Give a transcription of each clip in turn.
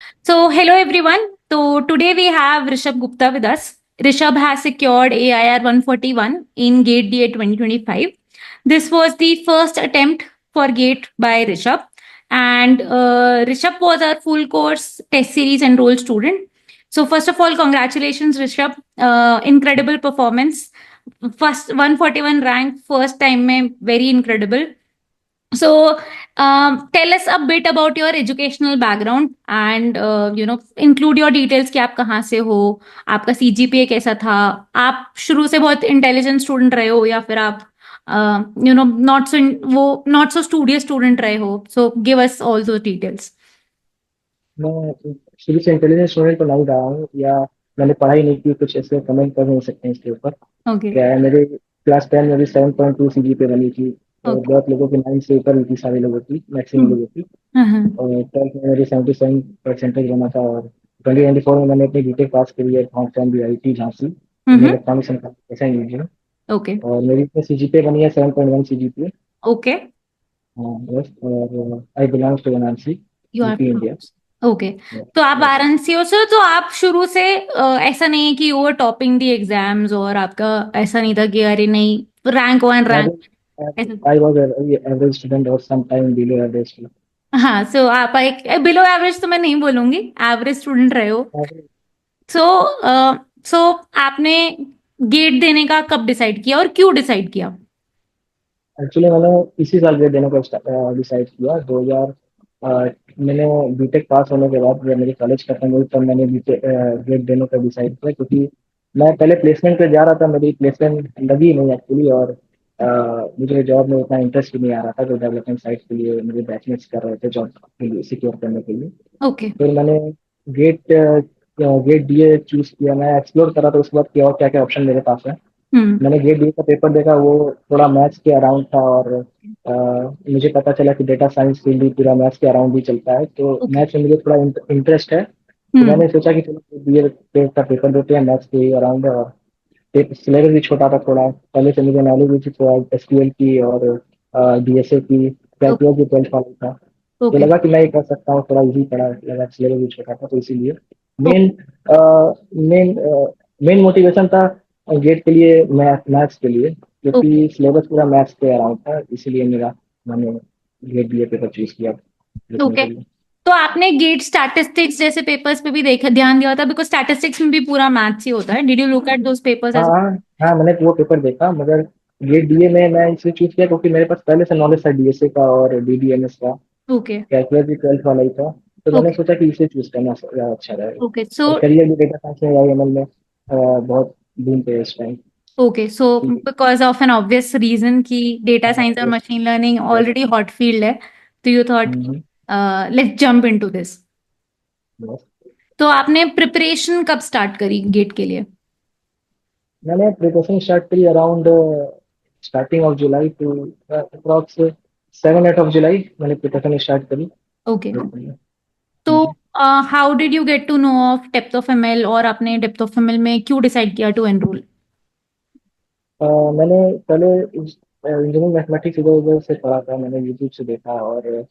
So, hello everyone. So, today we have Rishabh Gupta with us. Rishabh has secured AIR 141 in GATE DA 2025. This was the first attempt for GATE by Rishabh, and Rishabh was our full course test series enrolled student. So, first of all, congratulations, Rishabh. Incredible performance. First 141 rank, first time, mein, very incredible. So, tell us a bit about your educational background and include your details कि आप कहाँ से हो, आपका CGPA कैसा था, आप शुरू से बहुत इंटेलिजेंट स्टूडेंट रहे हो या फिर आप नॉट सो स्टूडियस स्टूडेंट रहे हो. सो गिव अस ऑल दो डिटेल्स. मैं शुरू से इंटेलिजेंट स्टूडेंट तो नहीं रहा हूँ, या मैंने पढ़ाई नहीं की, कुछ ऐसे कमेंट कर नहीं सकते हैं इसके ऊपर। ओके. क्या है, मेरे क्लास 10 में भी 7.2 सीजीपीए बनी थी। और ओके. बहुत लोगों की 9 से ऊपर हुई थी, सारे लोगों की, मैक्सिमम लोगों की। हम्म. और 12th में मेरी 77 परसेंटेज बना था। और 2024 में मैंने अपनी बीटेक पास करी है, फॉर्म फॉर्म भी आई थी Jhansi in hmm. Electronics and communication engineering. Okay. और मेरी इसमें सीजीपीए बनी है 7.1 सीजीपीए। ओके. हाँ बस। और I belongs to NRC, you are UP India. From. Okay. तो आप वाराणसी हो सर, तो आप शुरू से ऐसा नहीं है कि you were topping the exams और आपका ऐसा नहीं था कि अरे नहीं, रैंक वन रैंक Average, ऐसा. I was an average student or sometime below average student. हाँ, सो आप एक बिलो एवरेज तो मैं नहीं बोलूंगी, एवरेज स्टूडेंट रहे हो. Average. सो सो आपने गेट देने का कब डिसाइड किया और क्यों डिसाइड किया? एक्चुअली मैंने इसी साल ग्रेड देने का डिसाइड किया 2000। मैंने बीटेक पास होने के बाद जब मेरी कॉलेज खत्म हुई तब मैंने बीटेक ग्रेड देने का डिसाइड किया, क्योंकि मैं पहले प्लेसमेंट पे जा रहा था, मेरी प्लेसमेंट लगी नहीं एक्चुअली। और मुझे जॉब में उतना इंटरेस्ट भी नहीं आ रहा था, जो डेवलपमेंट साइड के लिए मेरे बैचमेट्स कर रहे थे जॉब के लिए, सिक्योर करने के लिए। ओके. फिर मैंने गेट गेट डीए चूज किया, मैं एक्सप्लोर करा था उस वक्त कि और क्या क्या ऑप्शन मेरे पास है। हम्म. मैंने गेट डीए का पेपर देखा, वो थोड़ा मैथ्स के अराउंड था। और मुझे पता चला कि डेटा साइंस फील्ड भी पूरा मैथ्स के अराउंड ही चलता है, तो ओके. मैथ्स में मुझे थोड़ा इंटरेस्ट है। तो हम्म. मैंने सोचा कि चलो डीए का पेपर देते हैं, मैथ्स के अराउंड है। और सिलेबस भी छोटा था थोड़ा, पहले से मुझे नॉलेज भी थी थोड़ा एसक्यूएल की और डीएसए की, क्रैक की 12th वाला था। तो ओके. लगा कि मैं ये कर सकता हूँ, थोड़ा इजी पड़ा लगा, सिलेबस भी छोटा था, तो इसीलिए okay. Main main main motivation था गेट के लिए, मैथ्स के लिए, ओके. क्योंकि सिलेबस पूरा मैथ्स के अराउंड था, इसीलिए मैंने गेट बी पेपर चूज किया लिखने ओके. के लिए। तो आपने गेट स्टैटिस्टिक्स जैसे पेपर्स पे भी देखा, ध्यान दिया था, बिकॉज स्टैटिस्टिक्स में भी पूरा मैथ्स ही होता है. Did you look at those papers हाँ एज? हाँ हाँ, मैंने वो पेपर देखा, मगर गेट डीए में मैं इसे चूज किया क्योंकि मेरे पास पहले से नॉलेज था डीएसए का और डीबीएमएस का। ओके. कैलकुलस भी 12th वाला ही था, तो मैंने ओके. सोचा कि इसे चूज करना ज़्यादा अच्छा रहेगा। ओके. सो और करियर भी डेटा साइंस में या एमएल में बहुत बूम पे है इस टाइम। ओके. सो ठीक है। Because of an obvious reason कि डेटा हाँ साइंस और yes, machine learning yes, already hot field है, तो you thought hmm, let's jump into this. yes। तो आपने प्रिपरेशन कब स्टार्ट करी गेट के लिए? मैंने प्रिपरेशन स्टार्ट करी अराउंड स्टार्टिंग ऑफ जुलाई टू अप्रॉक्स 7-8 ऑफ जुलाई मैंने प्रिपरेशन स्टार्ट करी। ओके. तो hmm. How did you get to know of depth of ML, और आपने डेप्थ ऑफ एमएल में क्यों डिसाइड किया टू एनरोल? मैंने पहले इंजीनियरिंग मैथमेटिक्स इधर उधर से पढ़ा था, मैंने यूट्यूब से देखा। और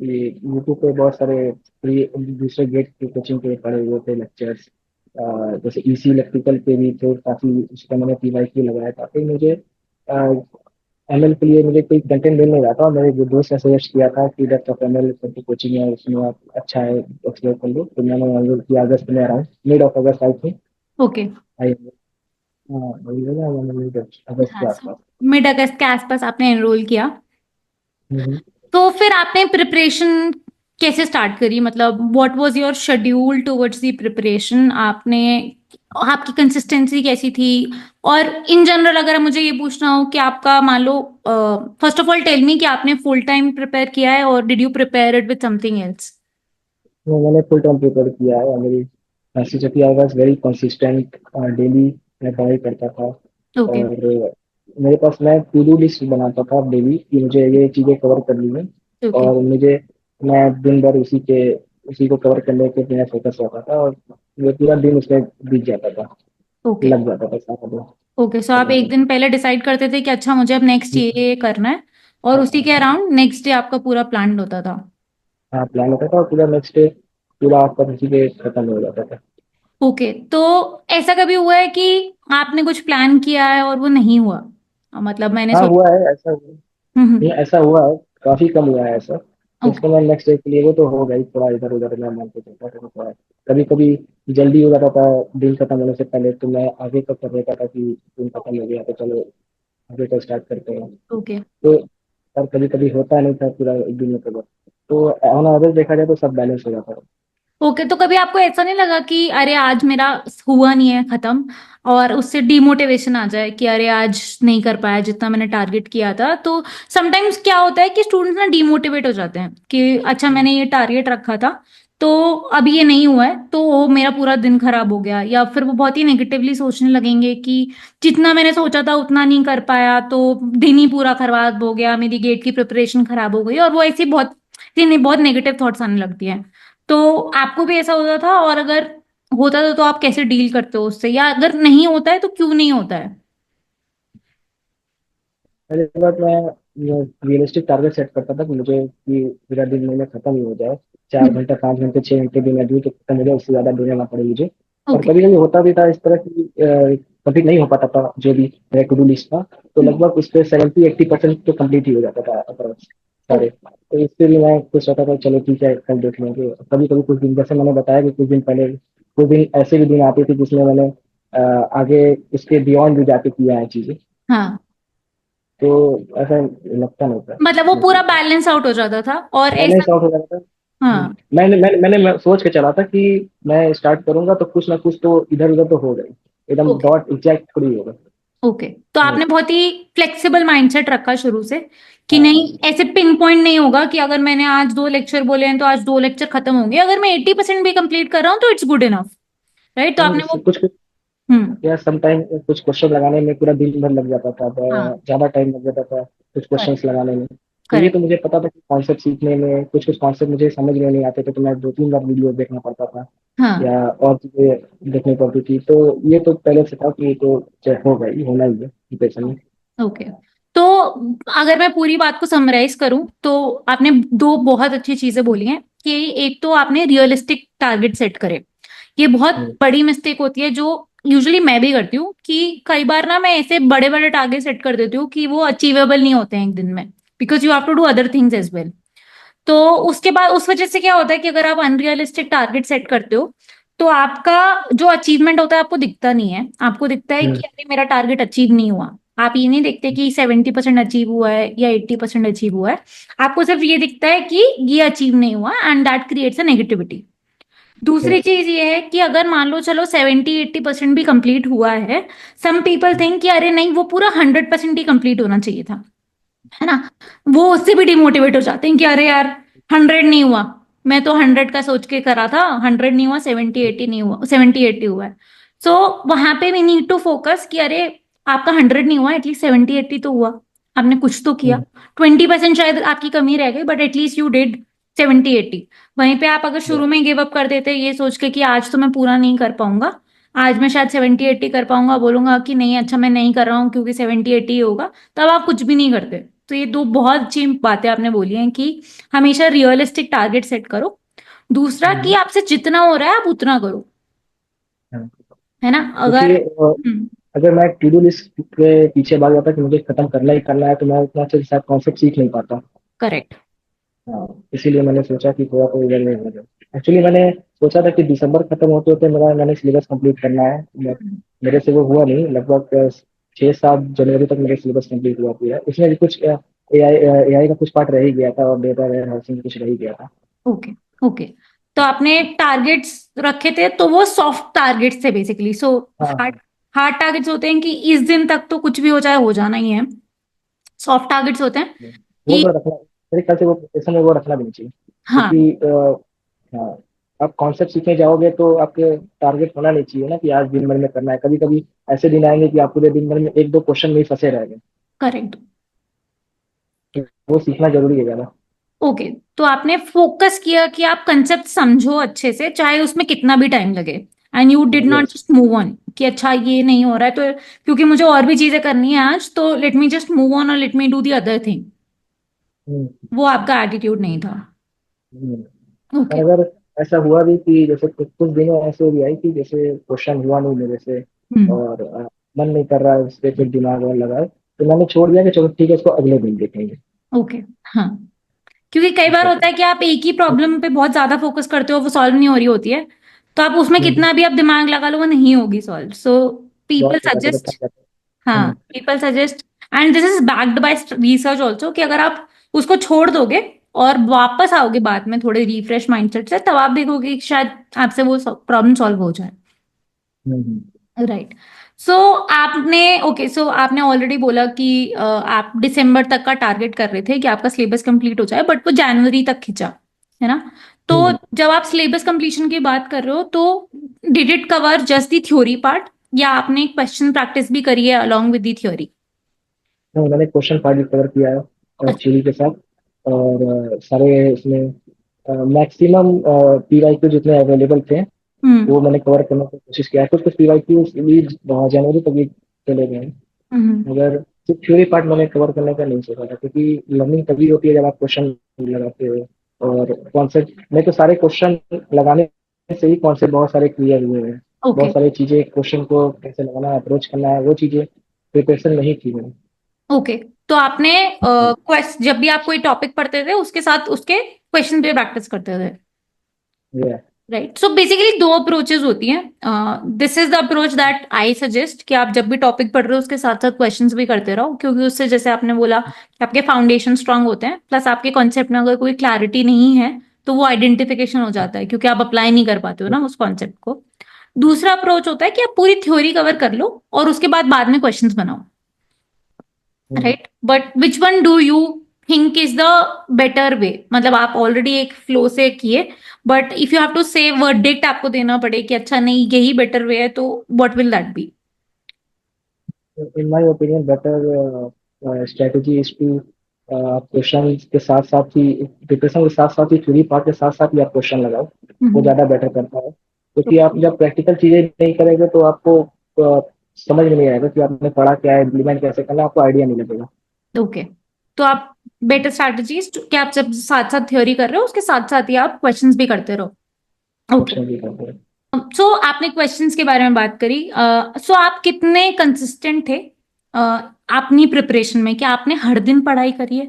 ये यूट्यूब पे बहुत सारे फ्री दूसरे गेट की कोचिंग के पढ़े हुए थे लेक्चर्स। जैसे ईसी इलेक्ट्रिकल के भी थे काफ़ी, उसका मैंने पीवाईक्यू लगाया था। फिर मुझे एमएल के लिए मुझे कोई कंटेंट मिल नहीं रहा था, और मेरे जो दोस्त ने सजेस्ट किया था कि डेप्थ ऑफ एमएल करके कोचिंग है, उसमें आप अच्छा है, एक्सप्लोर कर लो। तो मैंने एनरोल किया अगस्त में, अराउंड मिड ऑफ अगस्त आई थी। ओके. आई हाँ वही है ना, मैंने मिड अगस्त के हाँ, आसपास। मिड अगस्त के आसपास आपने एनरोल किया. हम्म। तो फिर आपने प्रिपरेशन कैसे स्टार्ट करी, मतलब what was your schedule towards the preparation? आपने, आपकी कंसिस्टेंसी कैसी थी? और इन जनरल अगर मुझे ये पूछना हो कि आपका मान लो, first of all tell me कि आपने फुल टाइम प्रिपेयर किया है और did you prepare it with something else? तो मैंने फुल टाइम प्रिपेयर किया है, और मेरी ऐसी कि I was very consistent. Daily मैं पढ़ाई करता था। ओके. और मेरे पास मैं टू डू लिस्ट बनाता था डेली कि मुझे ये चीज़ें कवर करनी है। ओके. और मैं दिन भर उसी को कवर करने के लिए फोकस रहता था, और ये पूरा दिन उसमें बीत जाता था, ओके. लग जाता था सारा दिन ओके. सो आप करने एक के दिन पहले डिसाइड करते थे कि अच्छा मुझे अब नेक्स्ट लिए। ये करना है, और हाँ उसी के अराउंड नेक्स्ट डे आपका पूरा प्लान होता था? हाँ, प्लान होता था, और पूरा नेक्स्ट डे पूरा आपका उसी पे खत्म हो जाता था। ओके, तो ऐसा कभी हुआ है कि आपने कुछ प्लान किया है और वो नहीं हुआ? मतलब मैंने हाँ सोचा। हुआ है ऐसा। हम्म। नहीं ऐसा हुआ है, काफी कम हुआ है ऐसा। तो ओके। उसको मैं नेक्स्ट डे के लिए वो तो हो गई, थोड़ा इधर उधर मैं मान के चलता था थोड़ा। कभी कभी जल्दी हो जाता था दिन खत्म होने से पहले, तो मैं आगे तक कर लेता था कि दिन खत्म हो गया तो चलो आगे का स्टार्ट करते हैं। ओके। तो और कभी कभी होता नहीं था पूरा एक दिन में कवर। तो ऑन एवरेज देखा जाए तो सब बैलेंस हो जाता था। ओके, तो कभी आपको ऐसा नहीं लगा कि अरे आज मेरा हुआ नहीं है खत्म, और उससे डिमोटिवेशन आ जाए कि अरे आज नहीं कर पाया जितना मैंने टारगेट किया था? तो समटाइम्स क्या होता है कि स्टूडेंट्स ना डिमोटिवेट हो जाते हैं कि अच्छा हम्म। मैंने ये टारगेट रखा था, तो अभी ये नहीं हुआ है तो वो मेरा पूरा दिन खराब हो गया, या फिर वो बहुत ही नेगेटिवली सोचने लगेंगे कि जितना मैंने सोचा था उतना नहीं कर पाया तो दिन ही पूरा खराब हो गया, मेरी गेट की प्रिपरेशन खराब हो गई, और वो ऐसी बहुत नेगेटिव थॉट्स आने लगती हैं। तो आपको भी ऐसा होता था? और अगर होता था तो आप कैसे डील करते हो उससे, या अगर नहीं होता है तो क्यों नहीं होता है? पहले बात मैं रियलिस्टिक टारगेट सेट करता था कि मुझे कि पूरा दिन में खत्म ही हो जाए। चार हम्म। घंटा 5 घंटे 6 घंटे भी मैं दूँ तो खत्म हो जाए, उससे ज्यादा देना ना पड़े मुझे। और ओके। कभी कभी होता भी था इस तरह की कभी नहीं हो पाता था जो भी मेरा टू डू लिस्ट था। तो हम्म। लगभग उस पर 70-80% तो कंप्लीट ही हो जाता था अप्रोक्स सारे। ओके। तो इससे भी मैं खुश रहता था, चलो ठीक है कल देख लेंगे। कभी कभी कुछ दिन जैसे मैंने बताया कि कुछ दिन पहले कुछ दिन ऐसे भी दिन आते थे जिसमें मैंने आगे उसके बियॉन्ड भी जाके किया है चीजें। हाँ, तो ऐसा लगता नहीं था मतलब वो पूरा मुझे। बैलेंस आउट हो जाता था और ऐसा। बैलेंस आउट हो जाता था। हाँ। मैं सोच के चला था कि मैं स्टार्ट करूंगा तो कुछ ना कुछ तो इधर उधर तो होगा ही, एकदम ओके। डॉट एग्जैक्ट थोड़ी होगा। ओके, तो हम्म। आपने बहुत ही फ्लेक्सिबल माइंडसेट रखा शुरू से कि हाँ नहीं, ऐसे पिन पॉइंट नहीं होगा कि अगर मैंने आज 2 लेक्चर बोले हैं तो आज 2 लेक्चर खत्म होंगे, अगर मैं 80% भी कंप्लीट कर रहा हूँ तो इट्स गुड इनफ। राइट, तो हाँ, आपने जैसे वो। कुछ कुछ हम्म। या समटाइम कुछ क्वेश्चन लगाने में पूरा दिन भर लग जाता था, हाँ। ज्यादा टाइम लग जाता था कुछ करेक्ट। क्वेश्चंस लगाने में। तो ये करेक्ट। तो मुझे पता था कि कॉन्सेप्ट सीखने में कुछ कुछ कॉन्सेप्ट मुझे समझ में नहीं आते थे, तो मैं 2-3 बार वीडियो देखना पड़ता था हाँ। या और चीजें देखनी पड़ती थी। तो ये तो पहले से था कि ये तो होगा ही, होना ही है प्रिपरेशन में। ओके, तो अगर मैं पूरी बात को समराइज करूं तो आपने दो बहुत अच्छी चीजें बोली हैं कि एक तो आपने रियलिस्टिक टारगेट सेट करे। ये बहुत हम्म। बड़ी मिस्टेक होती है जो यूजुअली मैं भी करती हूँ कि कई बार ना मैं ऐसे बड़े बड़े टारगेट सेट कर देती हूँ कि वो अचीवेबल नहीं होते हैं एक दिन में, because you have to do other things as well. तो उसके बाद उस वजह से क्या होता है कि अगर आप अनरियलिस्टिक टारगेट सेट करते हो तो आपका जो अचीवमेंट होता है आपको दिखता नहीं है, आपको दिखता है हम्म। कि अरे मेरा टारगेट अचीव नहीं हुआ। आप ये नहीं देखते कि 70% अचीव हुआ है या 80% अचीव हुआ है, आपको सिर्फ ये दिखता है कि ये अचीव नहीं हुआ, and that creates a negativity. दूसरी यस। चीज ये है कि अगर मान लो चलो 70-80% भी कंप्लीट हुआ है, सम पीपल थिंक कि अरे नहीं वो पूरा 100% ही कंप्लीट होना चाहिए था, है ना? वो उससे भी डिमोटिवेट हो जाते हैं कि अरे यार 100 नहीं हुआ, मैं तो 100 का सोच के करा था, 100 नहीं हुआ, 70-80 नहीं हुआ, 70-80 हुआ है। सो वहां पे वी नीड टू फोकस कि अरे आपका 100 नहीं हुआ, एटलीस्ट 70-80 तो हुआ, आपने कुछ तो किया। 20% शायद आपकी कमी रह गई बट एटलीस्ट यू डिड 70-80। वहीं पे आप अगर शुरू में गिव अप कर देते ये सोच के कि आज तो मैं पूरा नहीं कर पाऊंगा, आज मैं शायद 70-80 कर पाऊंगा, बोलूंगा कि नहीं अच्छा मैं नहीं कर रहा हूँ क्योंकि 70-80 होगा, तब आप कुछ भी नहीं करते। तो ये दो बहुत अच्छी बातें आपने बोली हैं कि हमेशा रियलिस्टिक टारगेट सेट करो। दूसरा कि आपसे जितना हो रहा है आप उतना करो, है ना? क्योंकि अगर। हम्म। अगर मैं टू डू लिस्ट के पीछे भाग जाता कि मुझे खत्म करना ही करना है, तो मैं उतना अच्छे से शायद कॉन्सेप्ट सीख नहीं पाता। करेक्ट। हाँ, इसीलिए मैंने सोचा कि थोड़ा तो इधर में हो जाए। एक्चुअली मैंने सोचा था कि दिसंबर खत्म होते होते मैंने सिलेबस कंप्लीट करना है। मेरे से वो हुआ नहीं, लगभग 6-7 जनवरी तक मेरा सिलेबस कंप्लीट हुआ पूरा। उसमें भी कुछ एआई का कुछ पार्ट रह ही गया था और डेटा वेयर हाउसिंग कुछ रह ही गया था। ओके। ओके, तो आपने टारगेट्स रखे थे तो वो सॉफ्ट टारगेट्स थे बेसिकली। सो हार्ड हाँ हार्ड टारगेट्स होते हैं कि इस दिन तक तो कुछ भी हो जाए हो जाना ही है। सॉफ्ट टारगेट्स होते हैं वो कि तो रखना मेरे ख्याल से, वो प्रिपरेशन में वो रखना भी नहीं चाहिए। हाँ। क्योंकि हाँ, आप कॉन्सेप्ट सीखने जाओगे तो आपके टारगेट होना नहीं चाहिए ना कि आज दिन भर में करना है। कभी कभी ऐसे दिन आएंगे कि आप पूरे दिन भर में एक दो क्वेश्चन में ही फंसे रहेंगे। करेक्ट। तो वो सीखना जरूरी है ज्यादा। ओके, तो आपने फोकस किया कि आप कंसेप्ट समझो अच्छे से चाहे उसमें कितना भी टाइम लगे, and you did not yes. Just move on कि अच्छा ये नहीं हो रहा है तो क्योंकि मुझे और भी चीजें करनी है आज तो let me just move on और let me do the other thing. वो आपका एटीट्यूड नहीं था। और ओके। अगर ऐसा हुआ भी कि जैसे कुछ कुछ दिनों ऐसे भी आई कि जैसे क्वेश्चन हुआ नहीं मेरे से, हम्म। और मन नहीं कर रहा है उस पर फिर दिमाग और लगाए, तो मैंने छोड़ दिया कि चलो ठीक है, इसको अगले दिन देखेंगे। ओके। हाँ, क्योंकि कई बार ऐसा था। होता है कि आप एक ही प्रॉब्लम पे बहुत ज्यादा फोकस करते हो, वो सॉल्व नहीं हो रही होती है, तो आप उसमें हम्म, कितना भी आप दिमाग लगा लो वो नहीं होगी सॉल्व। सो पीपल बहुत हो जाता था, थक सजेस्ट, जाता था। हाँ people suggest, and this is backed by research also, कि अगर आप उसको छोड़ दोगे और वापस आओगे बाद में थोड़े रिफ्रेश माइंडसेट से, तब आप देखोगे कि शायद आपसे वो प्रॉब्लम सॉल्व हो जाए। हम्म। राइट। सो आपने, ओके, सो आपने ऑलरेडी बोला कि आप दिसंबर तक का टारगेट कर रहे थे कि आपका सिलेबस कंप्लीट हो जाए, बट वो जनवरी तक खिंचा, है ना? तो हम्म। जब आप सिलेबस कंप्लीशन की बात कर रहे हो, तो did it cover just the theory part, या आपने क्वेश्चन प्रैक्टिस भी करी है अलॉन्ग विद दी थ्योरी? नहीं, मैंने क्वेश्चन पार्ट भी कवर किया है अच्छा। थ्योरी के साथ, और सारे इसमें मैक्सिमम पीवाईक्यू जितने अवेलेबल थे हम्म। वो मैंने कवर करने की कोशिश किया है। कुछ कुछ पीवाईक्यू भी जनवरी तक भी चले गए हैं, हम्म। मगर सिर्फ थ्योरी पार्ट मैंने कवर करने का नहीं सोचा था, क्योंकि लर्निंग तभी होती है जब आप क्वेश्चन लगाते हो, और कॉन्सेप्ट में तो सारे क्वेश्चन लगाने से ही कॉन्सेप्ट बहुत सारे क्लियर हुए हैं। ओके। बहुत सारी चीजें, क्वेश्चन को कैसे लगाना है, अप्रोच करना है, वो चीजें प्रिपरेशन नहीं की मैंने। ओके, तो आपने क्वेश्चन, जब भी आप कोई टॉपिक पढ़ते थे उसके साथ उसके क्वेश्चन पे प्रैक्टिस करते थे? ये राइट। सो बेसिकली दो अप्रोचेज होती हैं। This is the approach that I suggest, कि आप जब भी टॉपिक पढ़ रहे हो उसके साथ साथ क्वेश्चंस भी करते रहो, क्योंकि उससे, जैसे आपने बोला, कि आपके फाउंडेशन स्ट्रांग होते हैं, प्लस आपके कॉन्सेप्ट में अगर कोई क्लैरिटी नहीं है तो वो आइडेंटिफिकेशन हो जाता है, क्योंकि आप अप्लाई नहीं कर पाते हो ना उस कॉन्सेप्ट को। दूसरा अप्रोच होता है कि आप पूरी थ्योरी कवर कर लो और उसके बाद में क्वेश्चंस बनाओ। Hmm, right, but which one do you think is the better way? मतलब आप ऑलरेडी एक फ्लो से किए, but if you have to say verdict आपको देना पड़े कि अच्छा नहीं यही बेटर वे है, तो what will that be? In my opinion better strategy is to, आप क्वेश्चन के साथ साथ ही, प्रिपरेशन के साथ साथ ही, थ्योरी पार्ट के साथ साथ ही आप क्वेश्चन लगाओ। वो ज़्यादा बेटर करता है, क्योंकि आप जब प्रैक्टिकल चीज़ें नहीं करेंगे तो आपको समझ में नहीं आएगा कि आपने पढ़ा क्या है, इम्प्लीमेंट कैसे करना है, आपको आइडिया नहीं लगेगा। ओके, तो आप, बेटर स्ट्रैटेजीज कि आप जब साथ साथ थ्योरी कर रहे हो उसके साथ साथ ही आप क्वेश्चंस भी करते रहो। ओके। क्वेश्चन भी करते हैं। सो आपने क्वेश्चंस के बारे में बात करी। सो आप कितने कंसिस्टेंट थे अपनी प्रिपरेशन में? क्या आपने हर दिन पढ़ाई करी है?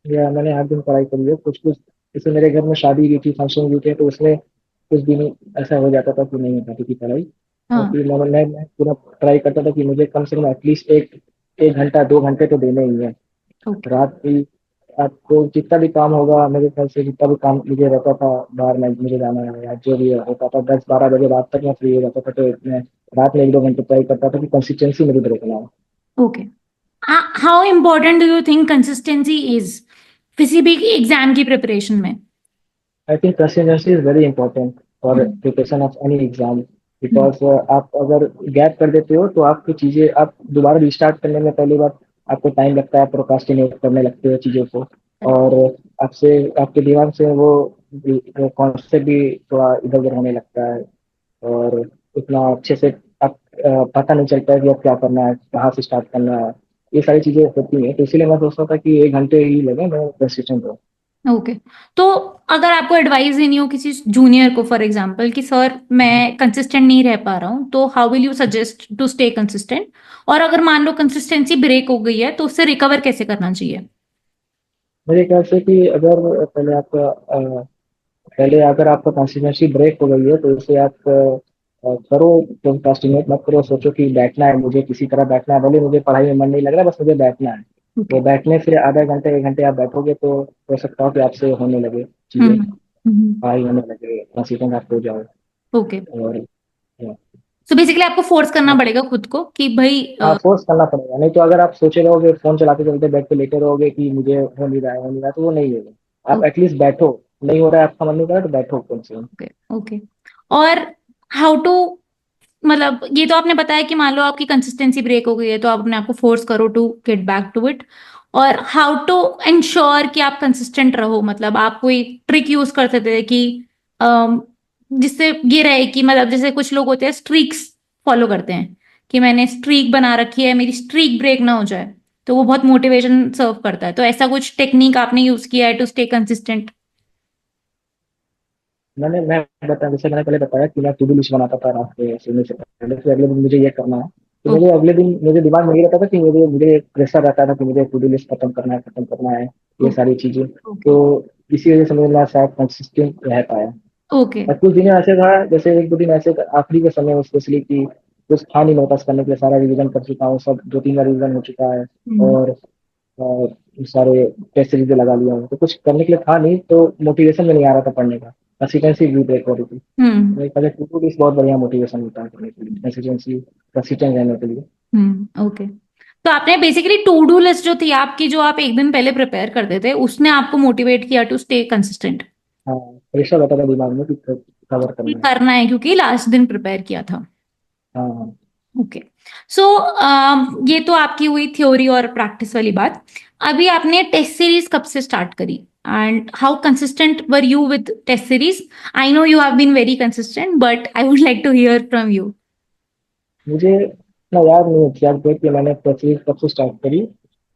या मैंने हर दिन पढ़ाई करी है। कुछ कुछ जैसे मेरे घर में शादी हुई थी, फंक्शन हुए थे, तो उसमें कुछ दिन ऐसा हो जाता था कि नहीं हो पाती थी पढ़ाई। हाँ। क्योंकि मैं पूरा ट्राई करता था कि मुझे कम से कम एटलीस्ट एक एक घंटा 2 घंटे तो देने ही है। ओके। रात भी आपको जितना भी काम होगा, मेरे ख्याल से जितना भी काम मुझे रहता था, बाहर में मुझे जाना है या जो भी होता था, 10-12 बजे रात तक मैं फ्री हो जाता था, तो मैं रात में 1-2 घंटे ट्राई करता था कि कंसिस्टेंसी मेरी ब्रेक ना हो। Okay, how important do you think consistency is किसी भी एग्जाम की प्रिपरेशन में? I think consistency is very important for hmm. Preparation of any exam, hmm. Because आप अगर गैप कर देते हो तो आपकी चीजें, आप दोबारा रिस्टार्ट करने में पहली बार आपको टाइम लगता है, प्रोकास्टिनेट करने लगते हो चीजों को, करेक्ट। और आपसे, आपके दिमाग से वो कॉन्सेप्ट भी थोड़ा इधर उधर होने लगता है, और उतना अच्छे से आप पता नहीं चलता है कि अब क्या करना है, कहाँ से स्टार्ट करना है। ये सारी चीजें होती हैं, तो इसीलिए मैं सोचता था कि 1 घंटे ही लगे, मैं कंसिस्टेंट हूँ। ओके, तो अगर आपको एडवाइस देनी हो किसी जूनियर को, फॉर एग्जांपल, कि सर मैं कंसिस्टेंट नहीं रह पा रहा हूँ, तो how will you suggest to stay consistent? और अगर मान लो कंसिस्टेंसी ब्रेक हो गई है तो उससे रिकवर कैसे करना चाहिए? मेरे ख्याल से कि अगर पहले अगर आपका कंसिस्टेंसी ब्रेक हो गई है, तो उसे आप करो, प्रोक्रास्टिनेट मत करो, सोचो कि बैठना है, मुझे किसी तरह बैठना है, भले मुझे पढ़ाई में मन नहीं लग रहा, बस मुझे बैठना है। ओके। तो बैठने से आधा घंटे 1 घंटे आप बैठोगे तो हो सकता हो कि आपसे होने लगे चीजें, हम्म। हम्म। पढ़ाई होने लगे, कंसिस्टेंट आप हो जाओ। ओके, और सो बेसिकली आपको फोर्स करना पड़ेगा खुद को कि भाई हाँ, फोर्स करना पड़ेगा, नहीं तो अगर आप सोचे रहोगे, फोन चलाते चलते बेड पे लेटे रहोगे कि मुझे हो नहीं रहा है, हो नहीं रहा है, तो वो नहीं होगा। आप एटलीस्ट बैठो, नहीं हो रहा है, आपका मन नहीं कर रहा, तो बैठो कम से कम। ओके। ओके, और हाउ टू, मतलब ये तो आपने बताया कि मान लो आपकी कंसिस्टेंसी ब्रेक हो गई है तो आप अपने आप को फोर्स करो to get back to it, और हाउ टू इंश्योर कि आप कंसिस्टेंट रहो? मतलब आप कोई ट्रिक यूज करते थे कि अम, जिससे ये रहे कि, मतलब जैसे कुछ लोग होते हैं स्ट्रीक्स फॉलो करते हैं, कि मैंने स्ट्रीक बना रखी है, मेरी स्ट्रीक ब्रेक ना हो जाए, तो वो बहुत मोटिवेशन सर्व करता है। तो ऐसा कुछ टेक्निक आपने यूज किया है टू स्टे कंसिस्टेंट? मैं बता जैसे मैंने पहले बताया कि मैं टू डू लिस्ट बनाता था रात को सोने से पहले, कि अगले दिन मुझे ये करना है। तो ओके। मुझे अगले दिन मुझे दिमाग में ये रहता था कि मुझे मुझे प्रेशर रहता था कि मुझे टू डू लिस्ट खत्म करना है, ये सारी चीजें। ओके। तो इसी वजह से मैं शायद कंसिस्टेंट रह पाया। ओके। और कुछ दिन ऐसे था, जैसे एक दो दिन ऐसे आखिरी के समय में स्पेशली कि कुछ था नहीं मेरे पास करने के लिए, सारा रिवीजन कर चुका हूँ, सब दो तीन बार रिवीजन हो चुका है। हम्म। और सारे टेस्ट सीरीज लगा लिया हूँ, तो कुछ करने के लिए था नहीं, तो मोटिवेशन में नहीं आ रहा था पढ़ने का। कंसिस्टेंसी भी ब्रेक हो रही थी। हम्म। मेरे ख्याल से टू डू लिस्ट बहुत बढ़िया मोटिवेशन होता है पढ़ने के लिए, कंसिस्टेंसी कंसिस्टेंट रहने के लिए। ओके। तो आपने बेसिकली टू डू लिस्ट जो थी आपकी, जो आप एक दिन पहले प्रिपेयर करते थे, उसने आपको मोटिवेट किया टू स्टे कंसिस्टेंट हाँ, प्रेशर रहता था दिमाग में कि कवर करना है। करना है, क्योंकि लास्ट दिन प्रिपेयर किया था। हाँ हाँ। ओके। सो ये तो आपकी हुई थ्योरी और प्रैक्टिस वाली बात। अभी आपने टेस्ट सीरीज कब से स्टार्ट करी, and how consistent were you with test series? I know you have been very consistent, but I would like to hear from you. मुझे इतना याद नहीं है एग्जैक्ट डेट कि मैंने टेस्ट सीरीज कब से स्टार्ट करी।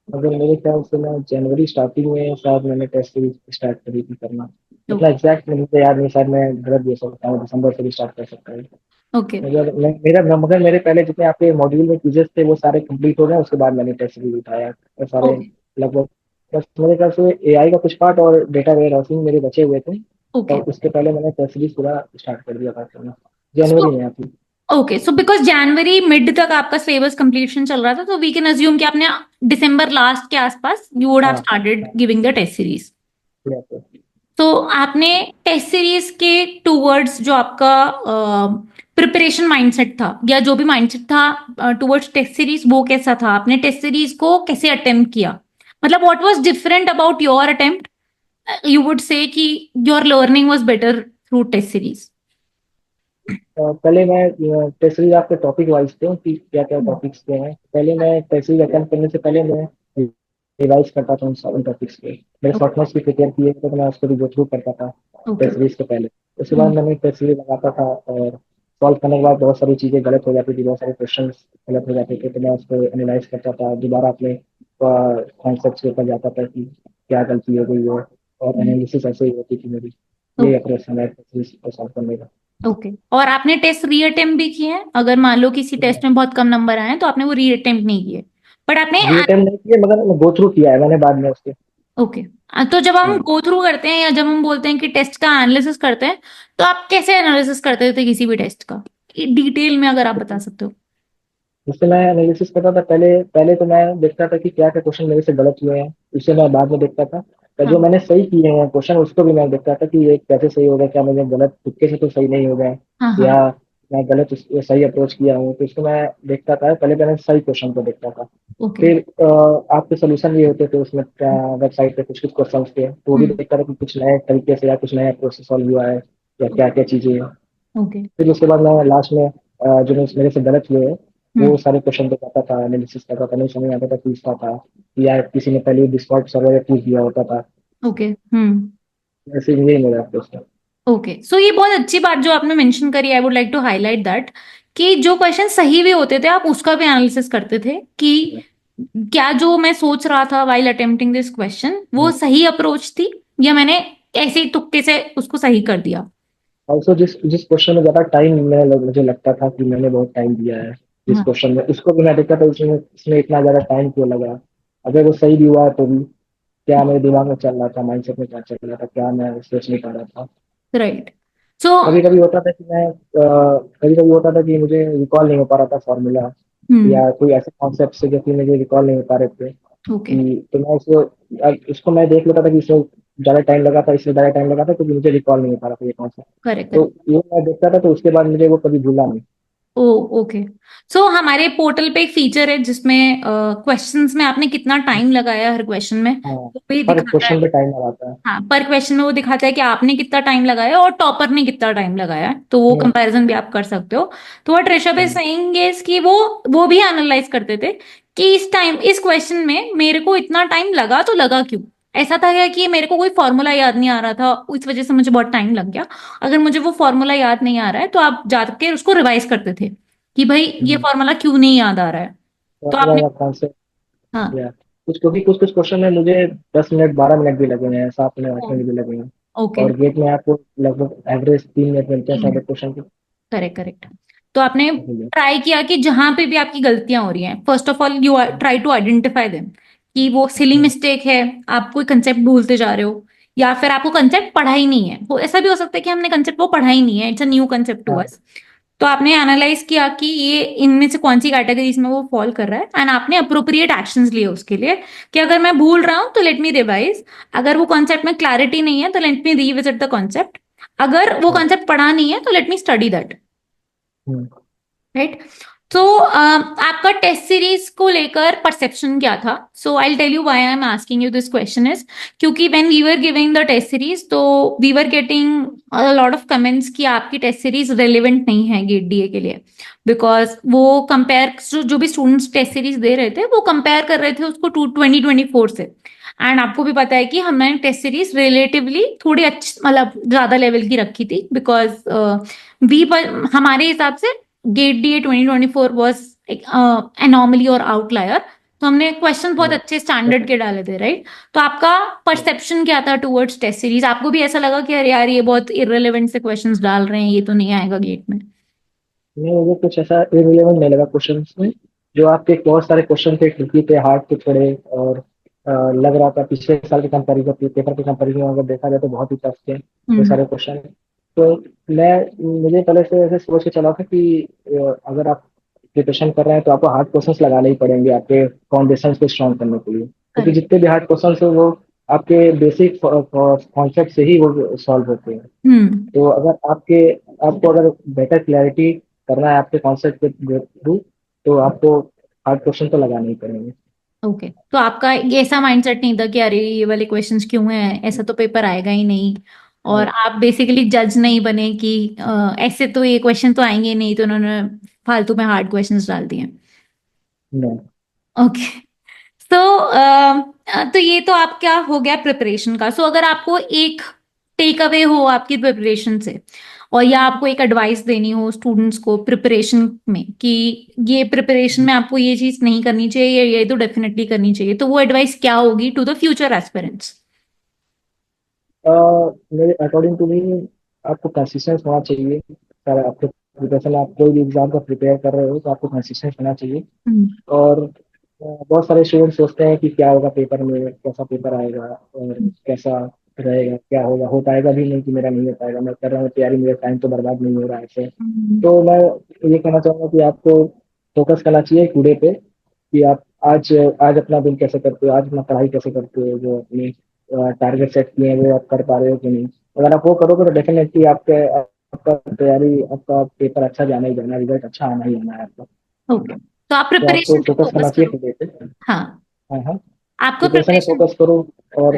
अगर मेरे ख्याल से मैं जनवरी स्टार्टिंग में शायद मैंने टेस्ट सीरीज स्टार्ट करी थी करना। इतना एग्जैक्ट मुझे याद नहीं, शायद मैं गलत दे सकता हूँ, दिसंबर से भी स्टार्ट कर सकता हूँ। ओके। मगर मेरे पहले जितने आपके मॉड्यूल में क्विजेस थे वो सारे कंप्लीट हो गए, उसके बाद मैंने टेस्ट सीरीज उठाया और सारे ओके। लगभग, बस मेरे ख्याल से एआई का कुछ पार्ट और डेटा वेयर हाउसिंग मेरे बचे हुए थे। तो ओके। उसके पहले मैंने टेस्ट सीरीज पूरा स्टार्ट कर दिया था करना, जनवरी में आती। Okay, so because January mid तक आपका सिलेबस कंप्लीशन चल रहा था, तो वी कैन अज्यूम कि आपने दिसंबर लास्ट के आसपास यू वुड हैव हाँ स्टार्टेड हाँ। Giving the test series. yes, तो आपने टेस्ट सीरीज के टूवर्ड्स जो आपका प्रिपरेशन माइंडसेट था, या जो भी माइंडसेट था टूवर्ड्स टेस्ट सीरीज, वो कैसा था? आपने टेस्ट सीरीज को कैसे अटेम्प्ट किया? मतलब what was different about your attempt, you would say कि your learning was better through test series? पहले मैं टेस्ट सीरीज आपके टॉपिक वाइज थे कि क्या क्या टॉपिक्स के हैं, पहले मैं टेस्ट सीरीज अटेम्प्ट करने से पहले मैं रिवाइज करता था उन टॉपिक्स पे। मेरे शॉर्ट नोट्स भी प्रिपेयर किए थे, तो मैं उसको भी गो थ्रू करता था ओके। टेस्ट सीरीज के पहले। उसके बाद मैंने टेस्ट सीरीज लगाता था, और सॉल्व करने के बाद बहुत सारी चीज़ें गलत हो जाती थी, बहुत सारे क्वेश्चन गलत हो जाते थे, तो मैं उसको एनालाइज करता था, दोबारा अपने कॉन्सेप्ट के ऊपर जाता था कि क्या गलती हो गई है, और एनालिसिस ऐसे ही होती थी मेरी। ये अप्रोच है मेरा टेस्ट सीरीज को सॉल्व करने का। ओके। और आपने टेस्ट रीअटेम्प्ट भी किए हैं? अगर मान लो किसी टेस्ट में बहुत कम नंबर आए हैं, तो आपने वो रीअटेम्प्ट नहीं किए, बट आपने। रीअटेम्प्ट नहीं किया, मगर गो थ्रू किया है मैंने बाद में उसके। ओके। तो जब हम हाँ। गो थ्रू करते हैं, या जब हम बोलते हैं कि टेस्ट का एनालिसिस करते हैं, तो आप कैसे एनालिसिस करते थे किसी भी टेस्ट का? डिटेल में अगर आप बता सकते हो। उससे मैं एनालिसिस करता था, पहले पहले तो मैं देखता था कि क्या क्या क्वेश्चन मेरे से गलत हुए हैं, उसे मैं बाद में देखता था। तो हाँ। जो मैंने सही किए हैं क्वेश्चन, उसको भी मैं देखता था कि ये कैसे सही होगा, क्या मैंने गलत तुक्के से तो सही नहीं हो गए, हाँ। हाँ। या मैं गलत सही अप्रोच किया हूँ, तो इसको मैं देखता था। पहले पहले सही क्वेश्चन को देखता था। ओके। फिर आपके सोल्यूशन भी होते थे उसमें, वेबसाइट पे कुछ कुछ क्वेश्चन थे, तो वो भी हम्म। देखता था कि कुछ नए तरीके से या कुछ नया अप्रोच से सॉल्व हुआ है, या क्या क्या चीजें हैं। ओके। फिर उसके बाद मैं लास्ट में जो मेरे से गलत हुए हैं, वो हम्म। सारे क्वेश्चन को करता था, एनालिसिस करता था, नहीं समझ आता था पूछता था, या किसी ने पहले डिस्कॉर्ड सर्वर में पूछ दिया होता था। ओके। हम्म। ऐसे यही मेरा अप्रोच था। ओके, सो ये बहुत अच्छी बात जो आपने मेंशन करी, I would like to highlight that, कि जो क्वेश्चन सही भी होते थे, आप उसका भी एनालिसिस करते थे कि क्या जो मैं सोच रहा था वाइल अटेम्प्टिंग दिस क्वेश्चन, वो सही अप्रोच थी, या मैंने ऐसे ही तुक्के से उसको सही कर दिया। ऑल्सो जिस जिस क्वेश्चन में ज्यादा टाइम मुझे लगता था कि मैंने बहुत टाइम दिया है जिस हाँ। क्वेश्चन में, उसको भी मैं देखता था, उसमें इतना ज्यादा टाइम क्यों लगा। अगर वो सही भी हुआ तो भी क्या मेरे दिमाग में चल रहा था, माइंडसेट में क्या चल रहा था, क्या मैं सोच नहीं पा रहा था। राइट। सो। कभी कभी होता था कि मैं कभी कभी होता था कि मुझे रिकॉल नहीं हो पा रहा था फॉर्मूला, हम्म। या कोई ऐसे कॉन्सेप्ट से जो कि मुझे रिकॉल नहीं हो पा रहे थे, ओके। कि तो मैं उसको मैं देख लेता था कि इसमें ज्यादा टाइम लगा था, इसलिए ज्यादा टाइम लगा था क्योंकि मुझे रिकॉल नहीं हो पा रहा था ये कॉन्सेप्ट। करेक्ट। तो ये मैं देखता था, तो उसके बाद मुझे वो कभी भूला नहीं। ओ। ओके। सो हमारे पोर्टल पे एक फीचर है जिसमें क्वेश्चंस में आपने कितना टाइम लगाया हर क्वेश्चन में, हाँ, वो भी हर दिखाता है। क्वेश्चन पे टाइम लगाता है। हाँ, पर क्वेश्चन में वो दिखाता है कि आपने कितना टाइम लगाया और टॉपर ने कितना टाइम लगाया है, तो वो हम्म, कंपैरिजन भी आप कर सकते हो। तो what Rishabh is hmm, saying is कि वो भी एनालाइज करते थे कि इस क्वेश्चन में मेरे को इतना टाइम लगा, तो लगा क्यों? ऐसा था क्या कि मेरे को कोई फॉर्मूला याद नहीं आ रहा था, इस वजह से मुझे बहुत टाइम लग गया? अगर मुझे वो फॉर्मूला याद नहीं आ रहा है, तो आप जाके उसको रिवाइज करते थे कि भाई ये हम्म। फॉर्मूला क्यों नहीं याद आ रहा है। तो फॉर्मूला आपने। या कॉन्सेप्ट, हाँ। या कुछ, क्योंकि कुछ कुछ क्वेश्चन में मुझे 10 मिनट 12 मिनट भी लगे हैं, 7 मिनट 8 मिनट भी लगे हैं। ओके। और गेट में आपको लगभग एवरेज 3 मिनट मिलते हैं सारे क्वेश्चन के करेक्ट करेक्ट। तो आपने लिए। ट्राई किया कि जहां पे भी आपकी गलतियां हो रही हैं, first of all you try to identify them, कि वो सिली हम्म, मिस्टेक है, आप कोई कंसेप्ट भूलते जा रहे हो, या फिर आपको कंसेप्ट पढ़ा ही नहीं है। वो ऐसा भी हो सकता है कि हमने कंसेप्ट वो पढ़ा ही नहीं है, it's a new concept to हाँ। अस। तो आपने एनालाइज किया कि ये इनमें से कौन सी कैटेगरीज में वो फॉल कर रहा है, एंड आपने अप्रोप्रिएट एक्शंस लिए उसके लिए, कि अगर मैं भूल रहा हूं तो लेट मी रिवाइज, अगर वो कॉन्सेप्ट में क्लैरिटी नहीं है तो let me revisit the concept, अगर वो हाँ। कॉन्सेप्ट पढ़ा नहीं है तो let me study that. Hmm, right. तो आपका टेस्ट सीरीज को लेकर परसेप्शन क्या था? So I tell you why I am asking you this question is, क्योंकि when we were giving the test series तो we were getting a lot of comments कि आपकी टेस्ट सीरीज रेलिवेंट नहीं है गेट डीए के लिए, because वो compare, जो भी स्टूडेंट्स टेस्ट सीरीज दे रहे थे वो कंपेयर कर रहे थे उसको 2024 से। एंड आपको भी पता है कि हमने टेस्ट सीरीज रिलेटिवली थोड़ी अच्छी, मतलब ज्यादा लेवल की रखी थी, बिकॉज वी हमारे हिसाब से GATE D A 2024 was anomaly और आउटलायर। तो हमने क्वेश्चन बहुत हाँ। अच्छे स्टैंडर्ड के डाले थे, राइट? तो आपका परसेप्शन क्या था टुवर्ड्स टेस्ट सीरीज? आपको भी ऐसा लगा कि अरे यार ये बहुत इररिलेवेंट से क्वेश्चंस डाल रहे हैं, ये तो नहीं आएगा गेट में? नहीं, मुझे कुछ ऐसा इररिलेवेंट नहीं लगा क्वेश्चन में। जो आपके बहुत सारे क्वेश्चन थे ट्रिकी थे, हार्ड थे थोड़े, और लग रहा था पिछले साल के कंपेरिजन, पेपर के कंपेरिजन अगर देखा जाए तो बहुत ही टफ थे वो हम्म। सारे क्वेश्चन। तो मुझे पहले से ऐसे सोच के चला था कि अगर आप प्रिपरेशन कर रहे हैं तो आपको हार्ड क्वेश्चंस लगाने ही पड़ेंगे आपके फाउंडेशन को स्ट्रॉन्ग करने के लिए, क्योंकि करेक्ट। जितने भी हार्ड क्वेश्चंस हो वो आपके बेसिक कॉन्सेप्ट से ही वो सॉल्व होते हैं। हम्म। तो अगर आपको अगर बेटर क्लैरिटी करना है आपके कॉन्सेप्ट के थ्रू, तो आपको हार्ड क्वेश्चन तो लगाने ही पड़ेंगे। ओके। तो आपका ये ऐसा माइंडसेट नहीं था कि अरे ये वाले क्वेश्चंस क्यों हैं, ऐसा तो पेपर आएगा ही नहीं, और नहीं। आप बेसिकली जज नहीं बने कि ऐसे तो ये क्वेश्चन तो आएंगे नहीं, तो उन्होंने फालतू में हार्ड क्वेश्चंस डाल दिए? नहीं। ओके। तो तो ये तो आपका हो गया प्रिपरेशन का। सो अगर आपको एक टेक अवे हो आपकी प्रिपरेशन से, और या आपको एक एडवाइस देनी हो स्टूडेंट्स को प्रिपरेशन में, कि ये प्रिपरेशन में आपको ये चीज नहीं करनी चाहिए, ये तो डेफिनेटली करनी चाहिए, तो वो एडवाइस क्या होगी टू द फ्यूचर एस्पिरेंट्स? अ, मेरे अकॉर्डिंग टू मी आपको कंसिस्टेंस होना चाहिए। सर आपके प्रिपरेशन, आप कोई भी एग्जाम का प्रिपेयर कर रहे हो तो आपको कंसिस्टेंस होना चाहिए। हम्म। और बहुत सारे स्टूडेंट सोचते हैं कि क्या होगा पेपर में, कैसा पेपर आएगा और कैसा रहेगा, क्या होगा, हो पाएगा भी नहीं कि मेरा नहीं हो पाएगा, मैं कर रहा हूँ तैयारी, मेरा टाइम तो बर्बाद नहीं हो रहा है ऐसे। हम्म। तो मैं ये कहना चाहूंगा कि आपको फोकस करना चाहिए टुडे पे, कि आप आज आज अपना दिन कैसे करते हो, आज अपना पढ़ाई कैसे करते हो, जो अपने टारगेट सेट किए हैं वो आप कर पा रहे हो कि नहीं। अगर आप वो करोगे तो डेफिनेटली आपके आपका तैयारी, आपका पेपर अच्छा जाना ही जाना, रिजल्ट अच्छा आना ही आना है आपका। ओके। तो आप तो आपको प्रिपरेशन पे फोकस करना फोकस चाहिए करो। टुडे पे। हाँ। हाँ हाँ। आपको प्रिपरेशन में प्रिपरेशन। फोकस करो। और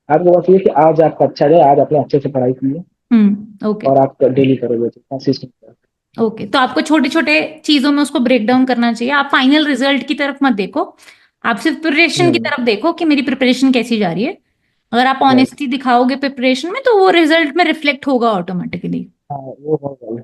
आपको बस ये कि आज आपका अच्छा जाए, आज आपने अच्छे से पढ़ाई की है, ओके। और आप डेली करोगे कंसिस्टेंट। ओके। तो आपको छोटे छोटे चीजों में उसको ब्रेक डाउन करना चाहिए, आप फाइनल रिजल्ट की तरफ मत देखो, आप सिर्फ प्रिपरेशन की हम्म। तरफ देखो कि मेरी प्रिपरेशन कैसी जा रही है। अगर आप राइट। ऑनेस्टी दिखाओगे प्रिपरेशन में तो वो रिजल्ट में रिफ्लेक्ट होगा ऑटोमेटिकली। हाँ वो होगा।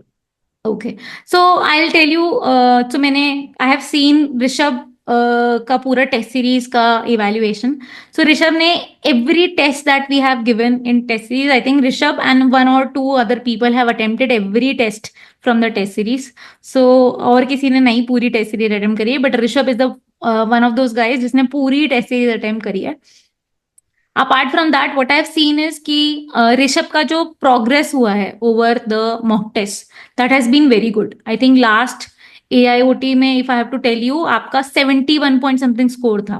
Okay. So I will tell you, तो मैंने आई हैव सीन ऋषभ का पूरा टेस्ट सीरीज का इवैल्यूएशन। सो ऋषभ ने every test that we have given in test series, I think Rishabh and one or two other people have attempted every test from the test series. So और किसी ने नहीं पूरी test series attempt करी है, but Rishabh is the one of those guys जिसने पूरी test series attempt करी है। Apart from that what I have seen is कि ऋषभ का जो प्रोग्रेस हुआ है over the mock test, that has been very good. I think last AIOT में if I have to tell you, आपका 71 point something score था,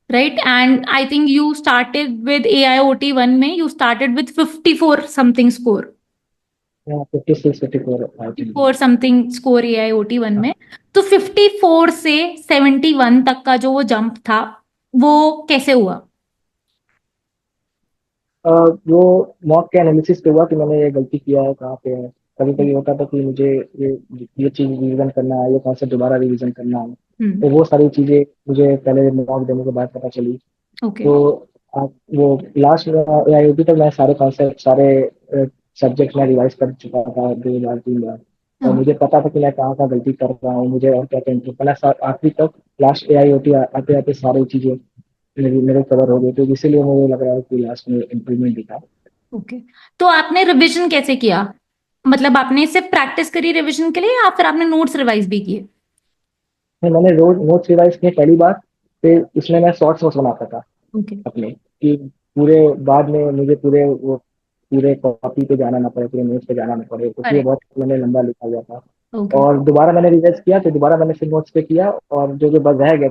right? And I think you started with AIOT one में, you started with 54 something score, 56 54 I think. 54 something score AIoT one में। तो 54 से 71 तक का जो वो जंप था, वो कैसे हुआ? वो मॉक के एनालिसिस पे हुआ कि मैंने ये गलती किया है कहाँ पे है। कभी कभी होता था कि मुझे ये चीज रिवीजन करना है, ये कॉन्सेप्ट दोबारा रिवीजन करना है। तो हम्म। वो सारी चीजें मुझे पहले मॉक देने के बाद पता चली। ओके। तो आप वो लास्ट एआईओटी तक मैं सारे कॉन्सेप्ट, सारे सब्जेक्ट में रिवाइज कर चुका था 2 बार 3 बार। और हाँ। मुझे पता था कि मैं कहाँ कहाँ गलती कर रहा हूँ, मुझे और क्या क्या इम्प्रूव करना है। आखिरी तक लास्ट एआईओटी आते आते सारी चीजें मेरे कवर हो गए, तो इसीलिए मुझे लग रहा है कि लास्ट में इम्प्रूवमेंट दिखा। ओके। तो आपने रिवीजन कैसे किया? मतलब आपने सिर्फ प्रैक्टिस करी रिवीजन के लिए या फिर आपने नोट्स रिवाइज भी किए? नहीं, मैंने रोज नोट्स रिवाइज किए पहली बार, फिर उसमें मैं शॉर्ट्स नोट्स बनाता था ओके। अपने, कि पूरे बाद में मुझे पूरे कॉपी पे जाना ना पड़े, पूरे नोट्स पे जाना ना पड़े, क्योंकि ये करेक्ट। बहुत मैंने लंबा लिखा हुआ था। ओके। और दोबारा मैंने रिवाइज किया, तो दोबारा मैंने फिर नोट्स पे किया, और जो जो बच रह गया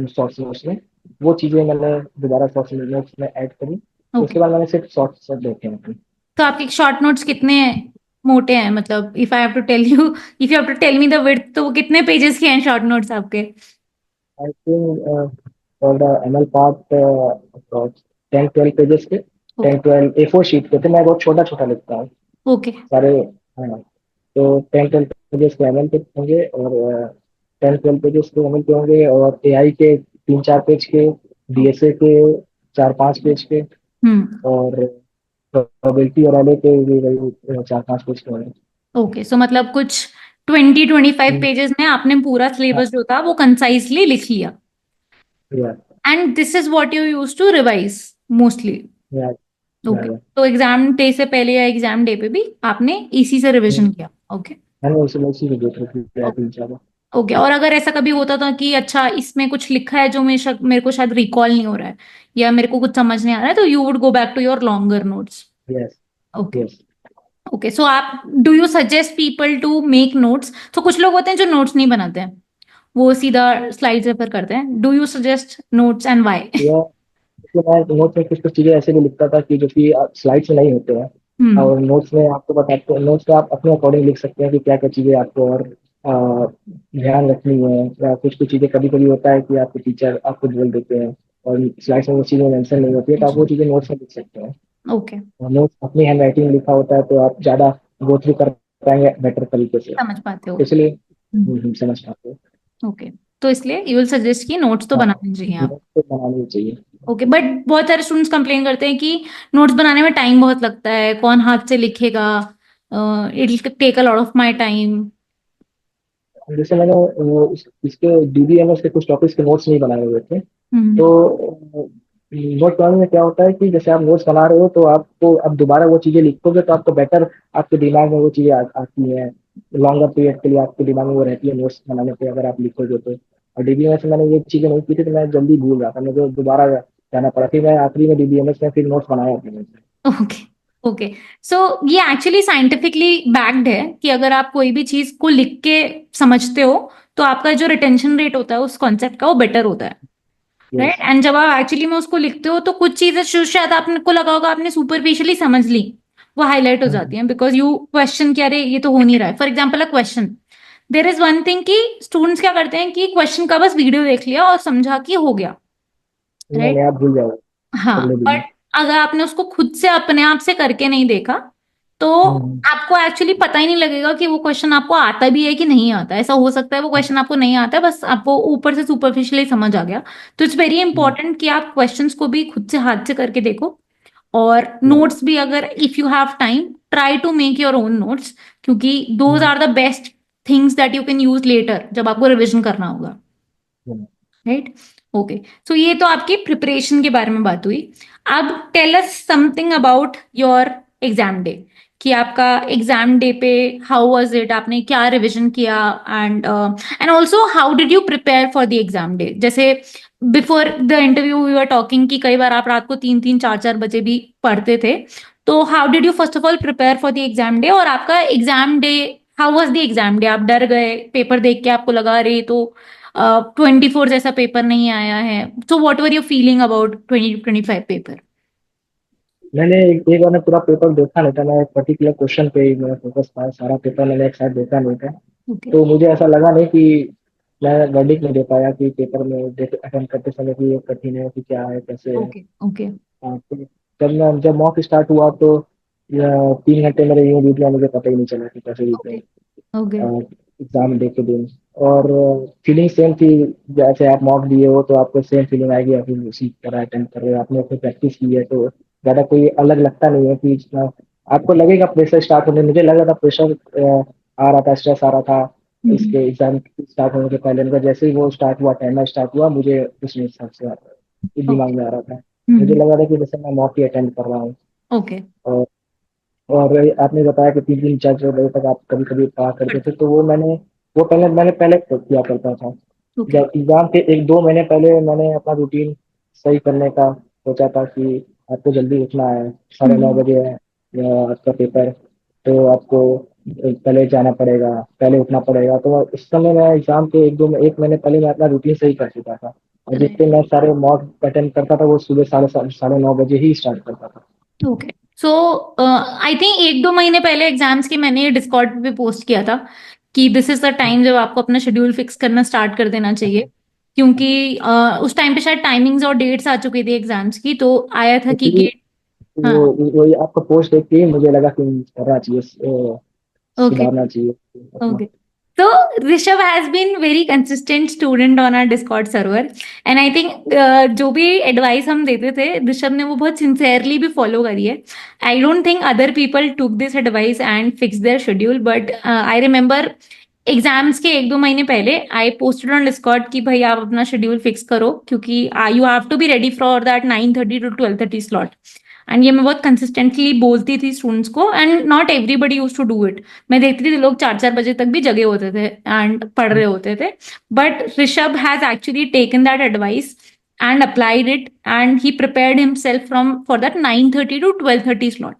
शॉर्ट्स नोट्स में, वो चीजें मैंने दोबारा शॉर्ट्स नोट्स में ऐड करी। ओके। उसके बाद मैंने सिर्फ शॉर्ट्स देखे हैं अपने। तो आपके शॉर्ट नोट्स कितने मोटे हैं? मतलब if I have to tell you, if you have to tell me the width, तो वो कितने पेजेस के हैं शॉर्ट नोट्स आपके? I think for the ML part 10-12 pages के, ओके। 10-12 A4 शीट पे थे। मैं बहुत छोटा छोटा लिखता हूँ ओके। सारे। हाँ, तो 10-12 पेजेस के एमएल पे होंगे, और 10-12 पेजेस के एमएल पे होंगे, और एआई के 3-4 पेज के, डीएसए के 4-5 पेज के, हम्म। और प्रोबेबिलिटी और एलए के भी वही 4-5 पेज के होंगे। ओके, सो मतलब कुछ 20-25 हम्म, पेजेस में आपने पूरा हाँ, सिलेबस जो था वो कंसाइजली लिख लिया, या and this is what you use to revise mostly? या या ओके। या तो एग्जाम डे से पहले या एग्जाम डे पे भी आपने इसी से रिवीजन हम्म, किया? ओके। मैंने उसी में देख रखी है 3-4। ओके। और अगर ऐसा कभी होता था कि अच्छा इसमें कुछ लिखा है जो मेरे को शायद रिकॉल नहीं हो रहा है या मेरे को कुछ समझ नहीं आ रहा है, तो you would go back to your longer notes? Yes, okay. Yes. Okay, so आप do you suggest people to make notes? तो कुछ लोग होते हैं जो नोट्स नहीं बनाते हैं, वो सीधा स्लाइड रेफर करते हैं। Do you suggest notes and why? या इसलिए मैं नोट्स में कुछ कुछ चीजें ऐसे भी लिखता था कि जो कि स्लाइड्स में नहीं होते हैं। हम्म। और नोट्स में आपको बताते हैं, नोट्स में आप अपने अकॉर्डिंग लिख सकते हैं कि क्या क्या चीजें आपको और ध्यान रखनी है, या कुछ कुछ चीजें कभी कभी होता है कि आपके टीचर आपको बोल देते हैं और स्लाइड्स में वो चीजें मेंशन नहीं होती है, तो आप वो चीजें नोट्स में लिख सकते हैं। ओके। और नोट्स अपनी हैंड राइटिंग में लिखा होता है, तो आप ज्यादा गो थ्रू कर पाएंगे बेटर तरीके से, समझ पाते हो। तो इसलिए समझ पाते हैं। ओके। तो इसलिए यू विल सजेस्ट कि नोट्स तो हाँ, बनाने चाहिए आप? नोट्स तो बनानी ही चाहिए। ओके, बट बहुत सारे स्टूडेंट्स कंप्लेन करते हैं कि नोट्स बनाने में टाइम बहुत लगता है, कौन हाथ से लिखेगा, it will take a lot of my time. जैसे मैंने इसके डीबीएमएस के कुछ टॉपिक्स के नोट्स नहीं बनाए हुए थे, हम्म। तो नोट बनाने में क्या होता है कि जैसे आप नोट्स बना रहे हो, तो आपको अब दोबारा वो चीजें लिखोगे तो आपको बेटर, आपके दिमाग में वो चीजें आती हैं, लॉन्गर पीरियड के लिए आपके दिमाग में वो रहती है नोट्स बनाने पे, अगर आप लिखोगे तो। और डीबीएमएस में मैंने ये चीजें नहीं की थी, तो मैं जल्दी भूल रहा था, मुझे दोबारा जाना पड़ा, फिर मैं आखिरी में डीबीएमएस में फिर नोट्स बनाया अपने से। ओके। ओके। सो ये एक्चुअली साइंटिफिकली बैक्ड है कि अगर आप कोई भी चीज को लिख के समझते हो तो आपका जो रिटेंशन रेट होता है उस कॉन्सेप्ट का वो बेटर होता है, राइट? यस। एंड जब आप एक्चुअली में उसको लिखते हो तो कुछ चीजें शायद आपको लगा होगा आपने सुपरफिशियली समझ ली, वो हाईलाइट हो जाती हैं बिकॉज यू क्वेश्चन कि अरे ये तो हो नहीं रहा है। For example a question, there is one thing कि स्टूडेंट्स क्या करते हैं कि क्वेश्चन का बस वीडियो देख लिया और समझा कि हो गया, नहीं राइट? नहीं, आप भूल जाओगे हाँ, अगले दिन। बट अगर आपने उसको खुद से अपने आप से करके नहीं देखा तो हम्म, आपको एक्चुअली पता ही नहीं लगेगा कि वो क्वेश्चन आपको आता भी है कि नहीं आता। ऐसा हो सकता है वो क्वेश्चन आपको नहीं आता है, बस आपको ऊपर से सुपरफिशियली समझ आ गया। तो इट्स वेरी हम्म, इंपॉर्टेंट कि आप क्वेश्चंस को भी खुद से हाथ से करके देखो, और हम्म, नोट्स भी अगर if you have time try to make your own notes, क्योंकि those hmm, are the best things that you can use later जब आपको रिविजन करना होगा, हम्म, राइट? ओके। सो ये तो आपकी प्रिपरेशन के बारे में बात हुई। अब tell us something about your exam day, कि आपका एग्जाम डे पे हाउ वाज इट, आपने क्या रिवीजन किया, and and also how did you prepare for the exam day? जैसे before the interview we were talking कि कई बार आप रात को 3-3 4-4 बजे भी पढ़ते थे, तो how did you first of all prepare for the exam day? और आपका exam day, how was the exam day? आप डर गए पेपर देख के, आपको लगा अरे तो 24 जैसा पेपर नहीं आया है? So what were your feeling about 2025 paper? मैंने एक बार में पूरा पेपर देखा नहीं था, मैं एक पर्टिकुलर क्वेश्चन पे ही मेरा फोकस था, सारा पेपर मैंने एक साथ देखा नहीं था। ओके। तो मुझे ऐसा लगा नहीं कि मैं वर्डिक्ट नहीं दे पाया कि पेपर में अटेम्प्ट करते समय कि ये कठिन है कि क्या है कैसे है। ओके। ओके। तो जब मॉक स्टार्ट हुआ, तो 3 घंटे मेरे यूं बीत गया, मुझे पता ही नहीं चला कि कैसे बीते ओके। ओके। एग्जाम डे के दिन। और फीलिंग सेम थी, जैसे आप मॉक दिए हो तो आपको सेम फीलिंग आएगी, आप उसी तरह अटेम्प्ट कर रहे हो, आपने अपनी प्रैक्टिस की है, तो ज्यादा कोई अलग लगता नहीं है कि आपको लगेगा प्रेशर स्टार्ट होने, मुझे लग रहा था प्रेशर आ रहा था, स्ट्रेस आ रहा था इसके एग्जाम स्टार्ट होने के पहले, मगर जैसे ही वो स्टार्ट हुआ, टाइमर स्टार्ट हुआ, मुझे उसमें हिसाब से आता। ये दिमाग ओके। में आ रहा था। मुझे हम्म। लगा था कि जैसे मैं मॉक ही अटेंड कर रहा हूँ। ओके। और और आपने बताया कि 3 3 4 4 बजे तक आप कभी कभी पढ़ा करते थे, तो वो मैंने पहले किया करता था। ओके। जब एग्जाम के 1 2 महीने पहले मैंने अपना रूटीन सही करने का सोचा था कि आपको जल्दी उठना है, 9:30 बजे है आपका पेपर, तो आपको पहले जाना पड़ेगा, पहले उठना पड़ेगा। तो उस समय मैं एग्जाम के 1 महीने पहले मैं अपना रूटीन सही कर चुका था, और जितने राइट। मैं सारे मॉक अटेंड करता था वो सुबह 9:30 बजे ही स्टार्ट करता था। ओके। सो आई थिंक 1 2 महीने पहले एग्जाम्स के मैंने डिस्कॉर्ड पे पोस्ट किया था कि दिस इज द टाइम जब आपको अपना शेड्यूल फिक्स करना स्टार्ट कर देना चाहिए, क्योंकि उस टाइम पे शायद टाइमिंग्स और डेट्स आ चुकी थी एग्जाम्स की, तो आया था कि एक्चुअली गेट। हाँ। वो आपका पोस्ट देख के ही मुझे लगा कि करना चाहिए, ओके। सुधारना चाहिए अपना। Okay. So Rishabh has been very consistent student on our Discord server, and I think जो भी एडवाइस हम देते थे ऋषभ ने वो बहुत सिंसियरली भी फॉलो करी है. I don't think other people took this advice and fix there schedule, but I remember exams के 1 2 महीने पहले आई पोस्टेड ऑन डिस्कॉर्ड कि भाई आप अपना शेड्यूल फिक्स करो, क्योंकि you have to be ready for that 9:30 to 12:30 slot. And ये मैं बहुत कंसिस्टेंटली बोलती थी स्टूडेंट्स को, and not everybody use to do it. मैं देखती थी लोग 4 4 बजे तक भी जगे होते थे एंड पढ़ रहे होते थे. But Rishabh has actually taken that advice and applied it, and he prepared himself from for that 9:30 to 12:30 slot.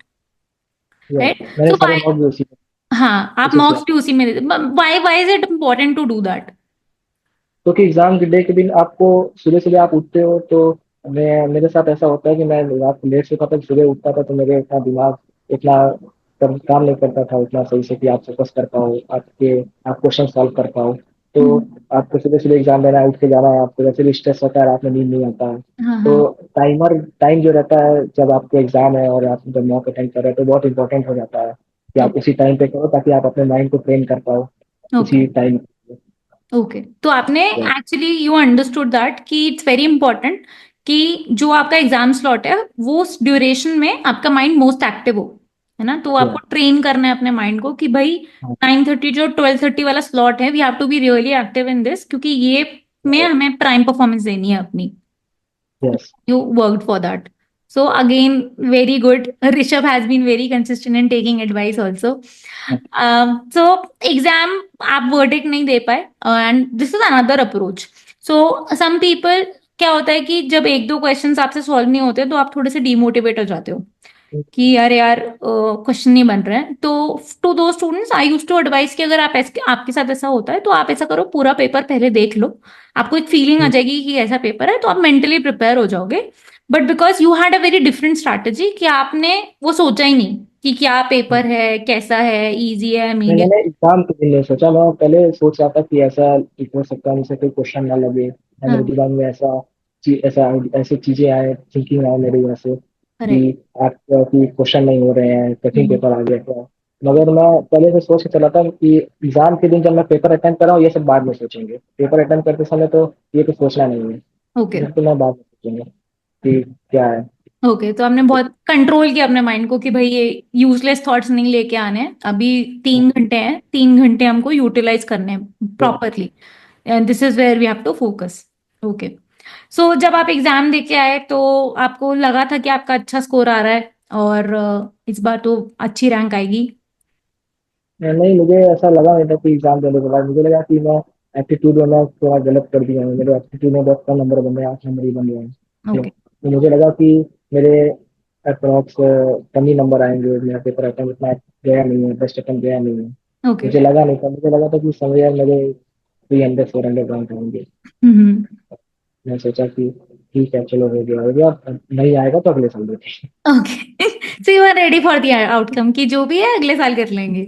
Yes, right. मैंने सो सारे वाई. मॉक भी हाँ, आप उसी से। मॉक्स भी उसी में देते. Why why is it important to do that? क्योंकि एग्जाम के डे के दिन आपको सुबह सुबह आप उठते हो, तो मेरे साथ ऐसा होता है कि मैं रात को लेट सोता था, सुबह उठता था, तो मेरे इतना दिमाग इतना काम नहीं करता था उतना सही से कि आप फोकस कर पाओ, आप क्वेश्चन सॉल्व कर पाओ। तो आपको सुबह सुबह एग्जाम देना है, उठ के जाना है, आपको वैसे भी स्ट्रेस होता है, रात में नींद नहीं आता है। हाँ तो हाँ. टाइम जो रहता है जब आपको एग्जाम है और आप जब मॉक अटेंड कर रहे हो, तो बहुत इंपॉर्टेंट हो जाता है कि आप ओके. उसी टाइम पे करो, ताकि आप अपने माइंड को ट्रेन कर पाओ ओके. उसी टाइम। ओके. तो आपने एक्चुअली यू अंडरस्टूड दैट कि इट्स वेरी इंपॉर्टेंट कि जो आपका एग्जाम स्लॉट है वो उस ड्यूरेशन में आपका माइंड मोस्ट एक्टिव हो, है ना. तो आपको ट्रेन करना है अपने माइंड को कि भाई 9:30 जो 12:30 वाला स्लॉट है, we have to be really active in this, क्योंकि ये में हमें प्राइम परफॉर्मेंस देनी है अपनी. Yes. You worked for that. So again, very good. Rishabh has been very consistent in taking advice also. So exam आप verdict नहीं दे पाए, and this is another approach. So some people, क्या होता है कि जब 1 2 क्वेश्चंस आपसे सॉल्व नहीं होते तो आप थोड़े से डिमोटिवेट हो जाते हो कि यार यार क्वेश्चन नहीं बन रहे हैं. तो टू दो students I use to advice कि अगर आपके साथ ऐसा होता है तो आप ऐसा करो, पूरा पेपर पहले देख लो, आपको एक फीलिंग आ जाएगी कि ऐसा पेपर है, तो आप मेंटली प्रिपेयर हो जाओगे. But because you had a very different strategy कि आपने वो सोचा ही नहीं कि क्या पेपर है, कैसा है, इजी है, मीडियम. मैंने एग्जाम के दिन नहीं सोचा, मैं पहले सोच रहा था कि ऐसा हो सकता है मुझसे कोई क्वेश्चन ना लगे, या मेरे हाँ. दिमाग में ऐसे चीजें आए, थिंकिंग आए मेरे वैसे कि करेक्ट. आप कि क्वेश्चन नहीं हो रहे हैं, कठिन हम्म. पेपर आ गया क्या। मगर मैं पहले से सोच के चला था कि एग्जाम के दिन जब मैं पेपर अटेंड कर रहा हूँ, ये सब बाद में सोचेंगे, पेपर अटेंड करते समय तो ये तो सोचना नहीं है, ओके. ये तो मैं बाद में सोचूंगा कि क्या है। ओके. तो आपने बहुत कंट्रोल किया अपने माइंड को कि भाई ये यूजलेस थॉट्स नहीं लेके आने हैं. अभी 3 घंटे हैं, 3 घंटे हमको यूटिलाइज करने हैं properly, and this is where we have to focus. Okay. So जब आप एग्जाम देके आए तो आपको लगा था कि आपका अच्छा स्कोर आ रहा है और इस बार तो अच्छी रैंक आएगी? नहीं, मुझे ऐसा लगा नहीं था कि एग्जाम देने के बाद मुझे लगा कि मैं एप्टीट्यूड में मैं थोड़ा गलत कर दिया हूँ, मेरे एप्टीट्यूड में बहुत कम नंबर बन गए, 8 नंबर ही बन गए हैं। ओके. तो मुझे लगा कि मेरे अप्रॉक्स कम ही नंबर आएंगे, मेरा पेपर अटेम्प्ट इतना गया नहीं है, बेस्ट अटेम्प्ट गया नहीं है। ओके. मुझे लगा नहीं था, मुझे लगा था कि समवेयर मेरे 300 400 रैंक आएंगे। हम्म. मैं सोचा कि ठीक है, चलो हो गया, अब नहीं आएगा तो अगले साल देखेंगे। Okay. So you are ready for the outcome कि जो भी है अगले साल कर लेंगे.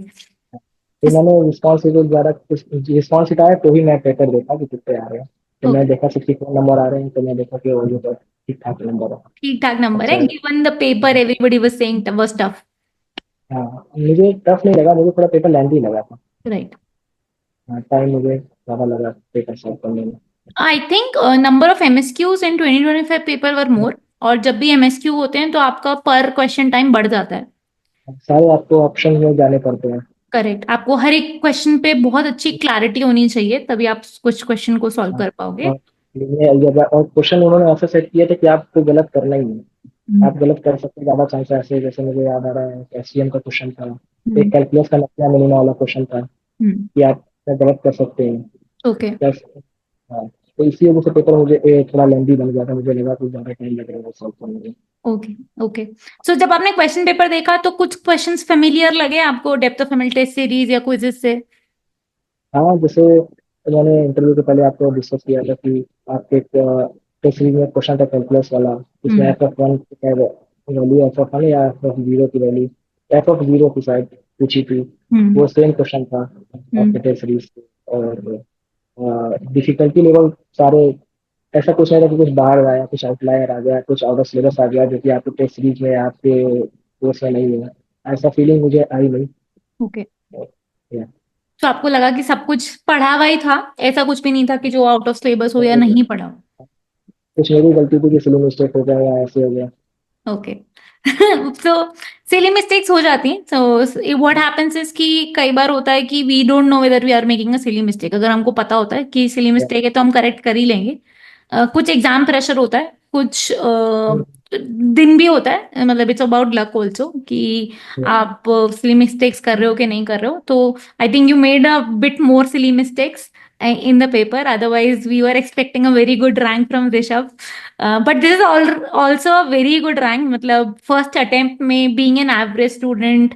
तो मैंने रिस्पॉन्स आया तो ही मैं पेपर देखा कि कितने आ रहे हैं। तो मैं ओके. देखा 64 नंबर आ रहे हैं, तो मैं देखा कि वो तो ठीक ठाक नंबर है। ठीक ठाक नंबर अच्छा है, है। Given the paper everybody was saying was tough. हाँ, मुझे टफ नहीं लगा, मुझे थोड़ा पेपर लेंथी लगा था। राइट. हाँ, टाइम मुझे ज़्यादा लगा पेपर सॉल्व करने में। I think number of MSQs in 2025 paper were more, और जब भी एमएसक्यू होते हैं तो आपका पर क्वेश्चन टाइम बढ़ जाता है. सारे आपको ऑप्शन में जाने पड़ते हैं। करेक्ट. आपको हर एक क्वेश्चन पे बहुत अच्छी क्लैरिटी होनी चाहिए, तभी आप कुछ क्वेश्चन को सॉल्व हाँ, कर और पाओगे. लिखने अलजेब्रा, और क्वेश्चन उन्होंने ऐसे सेट किए थे कि आपको गलत करना ही नहीं, हम्म आप गलत कर सकते हैं, ज्यादा चांस है ऐसे। जैसे मुझे याद आ रहा है एसवीएम का क्वेश्चन था, हम्म एक कैलकुलस का नथिया मिनिमा वाला क्वेश्चन था कि आप गलत कर सकते हैं। ओके प्लस, हाँ, तो इसी वजह से पेपर मुझे थोड़ा लेंदी बन गया था, मुझे लगा कुछ ज्यादा टाइम लग रहा है सॉल्व करने में। Okay okay. सो जब आपने क्वेश्चन पेपर देखा तो कुछ क्वेश्चंस फेमिलियर लगे आपको depth of ML test series या क्विज़ेस से? हाँ, जैसे मैंने इंटरव्यू के पहले आपको डिस्कस किया था कि आपके टेस्ट सीरीज में क्वेश्चन था कैलकुलस वाला, इसमें हम्म F(1) की वैल्यू, F(1) या F(0) की वैल्यू, F(0) की शायद पूछी थी। हम्म वो सेम क्वेश्चन था आपके हम्म टेस्ट सीरीज से। और डिफिकल्टी लेवल सारे, ऐसा कुछ नहीं था कि कुछ बाहर आया, कुछ आउटलायर आ गया, कुछ आउट ऑफ सिलेबस आ गया जो कि आपके टेस्ट सीरीज में आपके कोर्स में नहीं है। ऐसा फीलिंग मुझे आई नहीं। ओके। या, तो आपको लगा कि सब कुछ पढ़ा हुआ ही था, ऐसा कुछ भी नहीं था कि जो आउट ऑफ सिलेबस हो या नहीं पढ़ा हो? कुछ मेरी गलती थी कि स्पेलिंग मिस्टेक हो गया या ऐसे हो गया। ओके। सो सिली मिस्टेक्स हो जाती हैं। सो व्हाट हैपेंस इज कि कई बार होता है कि we don't know whether we are making a silly mistake. अगर हमको पता होता है कि सिली या, मिस्टेक है तो हम करेक्ट कर ही लेंगे। कुछ एग्जाम प्रेशर होता है, कुछ दिन भी होता है, मतलब इट्स अबाउट लक ऑल्सो कि या, आप सिली मिस्टेक्स कर रहे हो कि नहीं कर रहे हो। तो आई think you made a bit more silly mistakes in the paper. Otherwise, we were expecting a very good rank from Rishabh. But this is also a very good rank. मतलब फर्स्ट अटेम्प्ट में being an average student,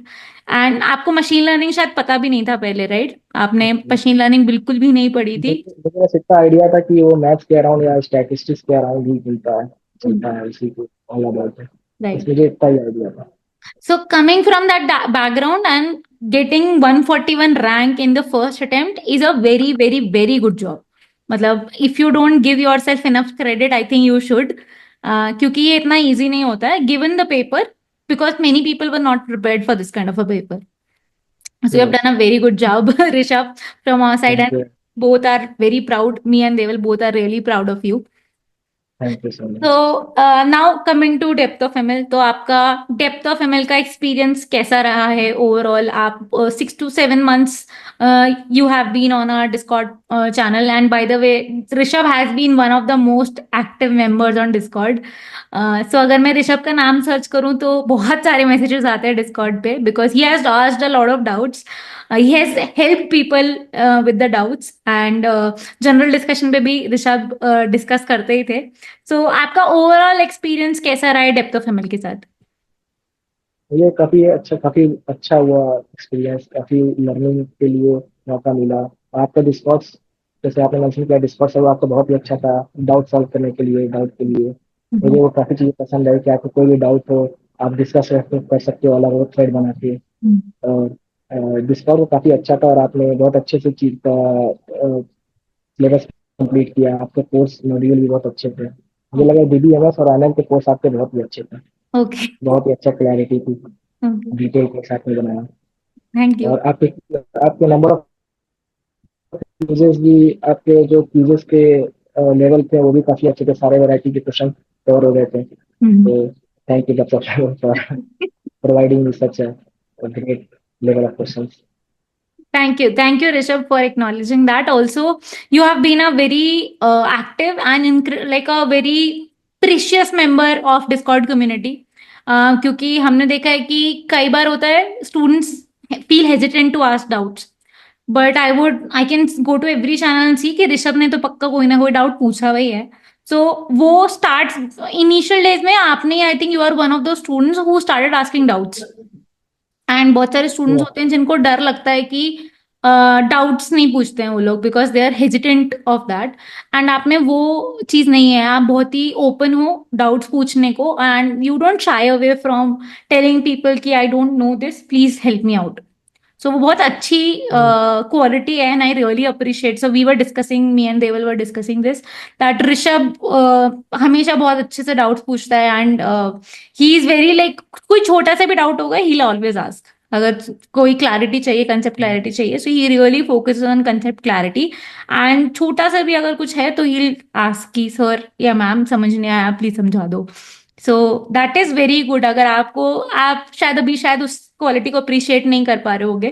and आपको machine learning शायद पता भी नहीं था पहले, right? आपने या। मशीन लर्निंग बिल्कुल भी नहीं पढ़ी थी। मुझे बस इतना आइडिया था कि वो मैथ्स के अराउंड या स्टैटिस्टिक्स के अराउंड ही मिलता है, चलता है उसी को ऑल अबाउट है। बस राइट। मुझे इतना ही आइडिया था। So coming from that background and getting 141 rank in the first attempt is a very very very good job. मतलब if you don't give yourself enough credit, I think you should. क्योंकि ये इतना easy नहीं होता है given the paper, because many people were not prepared for this kind of a paper. So you have yes, done a very good job, Rishabh, from our side, thank and you, both are very proud. Me and Deval both are really proud of you. Thank you so तो much. Now coming to depth of ML, तो आपका depth of ML का experience कैसा रहा है overall? आप 6 to 7 months you have been on our Discord channel, and by the way Rishabh has been one of the most active members on Discord. So अगर मैं ऋषभ का नाम सर्च करूं तो बहुत सारे मैसेजेस आते हैं डिस्कॉर्ड पे, because he has asked a lot of doubts, he has help people with the doubts, and general discussion पे भी ऋषभ डिस्कस करते ही थे। सो आपका ओवरऑल एक्सपीरियंस कैसा रहा है डेप्थ ऑफ एमएल के साथ? मुझे काफी अच्छा हुआ एक्सपीरियंस, काफी लर्निंग के लिए मौका मिला। आपका डिस्कॉर्ड, जैसे आपने मेंशन किया, डिस्कॉर्ड सर्वर आपका बहुत ही अच्छा था डाउट सॉल्व करने के लिए, डाउट के लिए। मुझे हम्म वो काफी चीजें पसंद आई कि आपको कोई भी डाउट हो आप डिस्कस कर सकते हो अलग अलग थ्रेड बना के। हम्म और डिस्कॉर्ड वो काफी अच्छा था, और आपने बहुत अच्छे से चीज का सिलेबस कंप्लीट किया। आपके कोर्स मॉड्यूल भी बहुत अच्छे थे, मुझे ओके लगा डीबीएमएस और एनएल के कोर्स आपके बहुत ही अच्छे थे। ओके बहुत ही अच्छा क्लैरिटी थी, ओके। डिटेल के साथ में बनाया। Thank you. और आपके नंबर ऑफ क्विजेस भी, आपके जो क्विजेस के लेवल थे वो भी काफी अच्छे थे, सारे वैरायटी के क्वेश्चन कवर हो गए थे। तो thank you doctor for providing such a great level of questions. Thank you, Rishabh, for acknowledging that. Also, you have been a very active and like a very precious member of Discord community. क्योंकि हमने देखा है कि कई बार होता है students feel hesitant to ask doubts, but I can go to every channel and see कि ऋषभ ने तो पक्का कोई ना कोई डाउट पूछा हुआ ही है। सो वो स्टार्ट इनिशियल डेज में आपने, I think you are one of the students who started asking doubts, and बहुत सारे स्टूडेंट्स Yeah, होते हैं जिनको डर लगता है कि डाउट्स नहीं पूछते हैं वो लोग, because they are hesitant of that. And आप में वो चीज नहीं है, आप बहुत ही ओपन हो डाउट्स पूछने को, and you don't shy away from telling people कि I don't know this, please help me out. So वो बहुत अच्छी क्वालिटी है, and I really appreciate. So we were discussing, me and Deval were discussing this, that Rishabh हमेशा बहुत अच्छे से doubts पूछता है, and he is very like कोई छोटा सा भी डाउट होगा ही ऑलवेज आस्क। अगर कोई क्लैरिटी चाहिए, कंसेप्ट क्लैरिटी चाहिए, so he really focus on concept clarity, and छोटा सा भी अगर कुछ है तो ही आस्क कि सर या मैम समझ नहीं आया, प्लीज समझा दो। So that is very good. अगर आपको, आप शायद अभी शायद उस क्वालिटी को अप्रिशिएट नहीं कर पा रहे होगे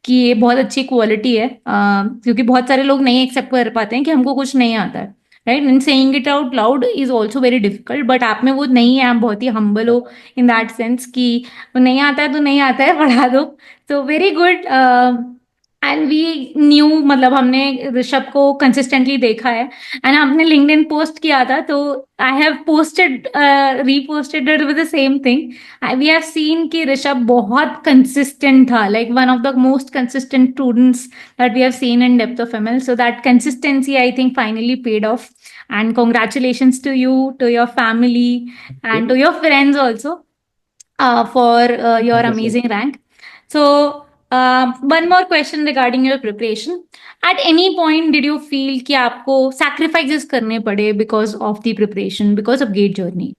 कि ये बहुत अच्छी क्वालिटी है, क्योंकि बहुत सारे लोग नहीं एक्सेप्ट कर पाते हैं कि हमको कुछ नहीं आता है, right, and saying it out loud is also very difficult, but आप में वो नहीं है, आप बहुत ही हम्बल हो इन दैट सेंस कि नहीं आता है तो नहीं आता है, पढ़ा दो। तो very good. And we knew, मतलब हमने ऋषभ को कंसिस्टेंटली देखा है, एंड आपने लिंक्डइन पोस्ट किया था तो I have posted reposted it with the same thing. We have seen कि ऋषभ बहुत कंसिस्टेंट था, like one of the most consistent students that we have seen in depth of ML. So that consistency, I think, finally paid off. And congratulations to you, to your family, and to your friends also for your thank you sir. amazing rank. So, one more question regarding your preparation. At any point, did you feel कि आपको sacrifices करने पड़े because of the preparation, because of GATE journey?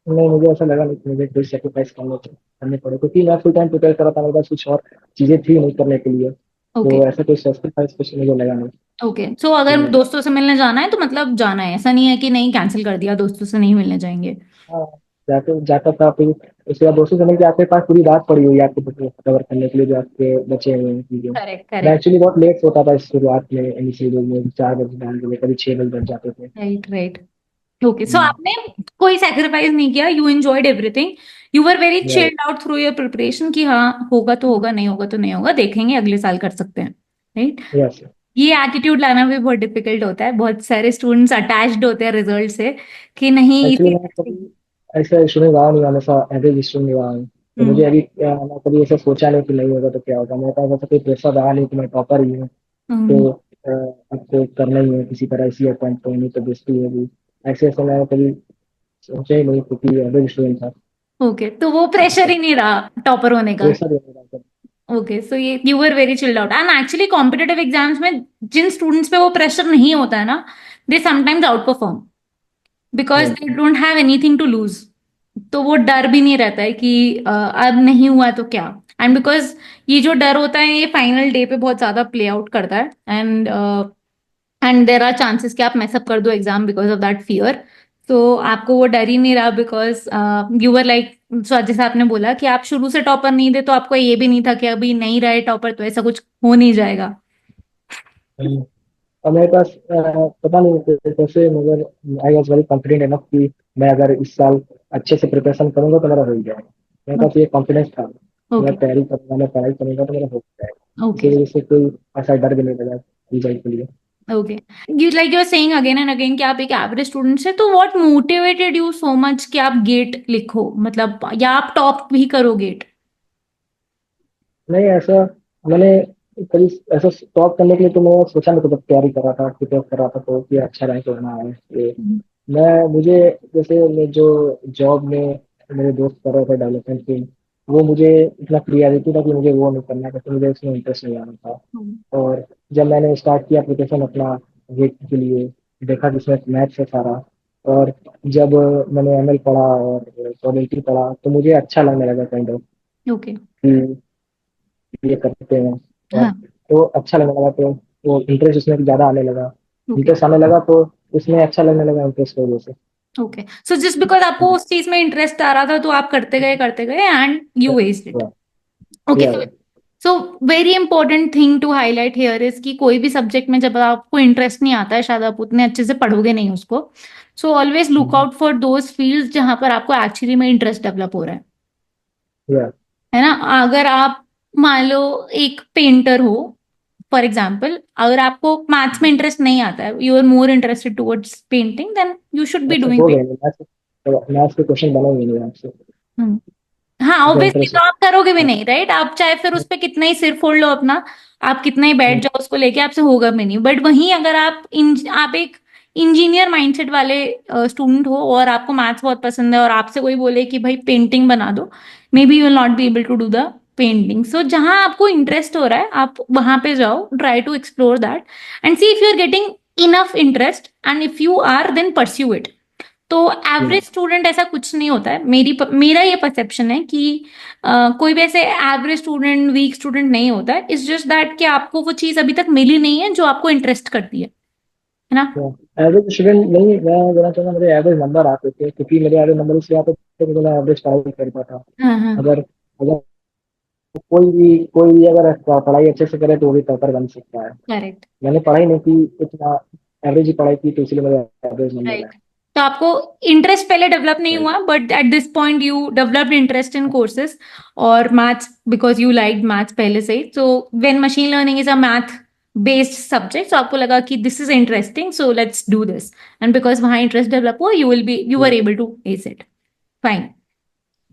नहीं, मुझे ऐसा लगा नहीं कि मुझे कोई सेक्रीफाइस करने पड़े, क्योंकि मैं फुल टाइम प्रिपेयर कर रहा था, मेरे पास कुछ और चीजें थी नहीं करने के लिए, Okay. तो ऐसा कोई सेक्रीफाइस कुछ मुझे लगा नहीं ओके, सो अगर कि। दोस्तों से मिलने जाना है तो मतलब जाना है, ऐसा नहीं है कि नहीं कैंसिल कर दिया, दोस्तों से नहीं मिलने जाएंगे। हाँ, जाते जाता था, फिर उसके बाद दोस्तों से मिलकर आपके पास पूरी रात पड़ी हुई है आपको कवर करने के लिए, जो आपके बचे हुए हैं चीजें। करेक्ट, मैं करेक्ट। एक्चुअली बहुत लेट सोता था इस शुरुआत में, इनिशियल डेज में 4 बजे डाल के, कभी 6 बजे बज जाते थे। Right, right. ओके, सो हम्म, आपने कोई सेक्रीफाइस नहीं किया, you enjoyed everything, you were very right, chilled out through your preparation कि हाँ होगा तो होगा, नहीं होगा तो नहीं होगा, देखेंगे अगले साल कर सकते हैं, राइट। yes। ये एटीट्यूड लाना भी बहुत डिफिकल्ट होता है, बहुत सारे स्टूडेंट्स अटैच्ड होते हैं रिजल्ट से कि नहीं एक्चुअली इसी। मैं कभी ऐसा स्टूडेंट रहा नहीं, हमेशा एवरेज स्टूडेंट रहा हूँ। तो हम्म। मुझे अभी मैं कभी ऐसा सोचा नहीं कि नहीं होगा तो क्या होगा, मेरे पास ऐसा कोई प्रेशर रहा नहीं कि मैं टॉपर ही हूँ, हम्म। तो अब तो करना ही है किसी तरह, इसी अटेम्प्ट पे, नहीं तो बेइज्जती होगी। ऐसे ऐसे मैं कभी सोचा ही नहीं, क्योंकि एवरेज स्टूडेंट था। ओके, तो वो प्रेशर ही नहीं रहा टॉपर होने का। प्रेशर ही नहीं था। ओके, सो ये you were very chilled out, and actually competitive exams में जिन स्टूडेंट्स पे वो प्रेशर नहीं होता है ना, they sometimes outperform because Yes, they don't have anything to lose. तो वो डर भी नहीं रहता है कि अब नहीं हुआ तो क्या। एंड बिकॉज ये जो डर होता है ये फाइनल डे पे बहुत ज्यादा प्ले आउट करता है, एंड देर आर चांसेस कि आप मैसअप कर दो exam because of that fear. तो आपको वो डर ही नहीं रहा बिकॉज यू वर लाइक, सो जैसे आपने बोला कि आप शुरू से टॉपर नहीं थे, तो आपको ये भी नहीं था कि अभी नहीं रहे टॉपर तो ऐसा कुछ हो नहीं जाएगा। और मेरे पास पता नहीं कैसे, मगर आई वॉज वेरी कॉन्फिडेंट इनफ कि मैं अगर इस साल अच्छे से प्रिपरेशन करूंगा तो मेरा हो ही जाएगा। मेरे पास ये कॉन्फिडेंस था, मैं ओके, तैयारी करूंगा, मैं पढ़ाई करूंगा तो मेरा हो जाएगा, ओके, इसी वजह से कोई ऐसा डर भी नहीं लगा रिजल्ट के लिए। Okay. You like you are saying again and again कि आप एक एवरेज स्टूडेंट है, तो what motivated you so much कि आप गेट लिखो, मतलब या आप टॉप भी करो गेट? नहीं, ऐसा मैंने कभी ऐसा टॉप करने के लिए तो मैं सोचा नहीं था, जब तैयारी कर रहा था, प्रिपेयर कर रहा था, तो कि अच्छा रैंक करना है ये। मैं मुझे जैसे मैं जो जॉब में मेरे दोस्त कर रहे थे डेवलपमेंट की, वो मुझे इतना क्लियरिटी था कि मुझे वो नहीं करना, क्योंकि मुझे इसमें इंटरेस्ट नहीं आ रहा था। और जब मैंने स्टार्ट किया प्रिपरेशन अपना गेट के लिए, देखा कि इसमें मैथ्स है सारा, और जब मैंने एमएल पढ़ा और प्रोबेबिलिटी पढ़ा तो मुझे अच्छा लगने लगा काइंड ऑफ ओके। कि ये करते हैं। और हाँ। तो अच्छा लगने लगा, तो वो इंटरेस्ट उसमें ज़्यादा आने लगा, ओके, इंटरेस्ट आने लगा तो उसमें अच्छा लगने लगा, इंटरेस्ट की वजह से। ओके, सो जस्ट बिकॉज आपको उस चीज में इंटरेस्ट आ रहा था तो आप करते गए and you wasted it. Okay, या so very important thing to highlight here is कि कोई भी सब्जेक्ट में जब आपको इंटरेस्ट नहीं आता है, शायद आप उतने अच्छे से पढ़ोगे नहीं उसको। So always look out for those fields जहां पर आपको एक्चुअली में इंटरेस्ट डेवलप हो रहा या है ना। अगर आप मान लो एक पेंटर हो, फॉर एग्जाम्पल, अगर आपको मैथ्स में इंटरेस्ट नहीं आता है, you are more interested towards painting, then you should be अच्छा डूइंग हो गया, पेंटिंग। मैथ्स के क्वेश्चन बनेंगे नहीं आपसे, हाँ, ऐसा ऑब्वियसली, इंटरेस्ट तो आप करोगे भी है। नहीं, राइट। आप चाहे फिर उस पे कितना ही सिर फोड़ लो अपना, आप कितना ही बैठ जाओ उसको लेके, आपसे होगा भी नहीं। बट वहीं अगर आप एक इंजीनियर माइंडसेट वाले स्टूडेंट हो और आपको मैथ्स बहुत पसंद है और आपसे कोई बोले कि भाई पेंटिंग बना दो, maybe you will not be able to do the painting. So जहां आपको इंटरेस्ट हो रहा है आप वहां पे जाओ, try to explore that and see if you are getting enough interest, and if you are then pursue it. तो एवरेज स्टूडेंट ऐसा कुछ नहीं होता है, मेरा ये परसेप्शन है कि कोई भी ऐसे एवरेज स्टूडेंट, वीक स्टूडेंट नहीं होता है। इट्स जस्ट दैट कि आपको वो चीज अभी तक मिली नहीं है जो आपको इंटरेस्ट करती है ना। एवरेज स्टूडेंट नहीं, मैं बोलना चाहूँगा मेरे एवरेज नंबर आते थे, क्योंकि मेरे एवरेज नंबर इसलिए आते थे क्योंकि मैं एवरेज पढ़ाई करता था। हाँ, हाँ। अगर अगर कोई भी अगर पढ़ाई अच्छे से करे तो वो भी टॉपर बन सकता है। करेक्ट। मैंने पढ़ाई नहीं की इतना, एवरेज ही पढ़ाई की, तो इसलिए मेरा एवरेज नंबर राइट। है। तो आपको इंटरेस्ट पहले डेवलप नहीं राइट। हुआ, but at this point you developed interest in courses और maths because you like maths पहले से ही। So when machine learning is a math based subject, so आपको लगा कि this is interesting, so let's do this, and because वहां interest develop हुआ, you were able to ace it. Fine.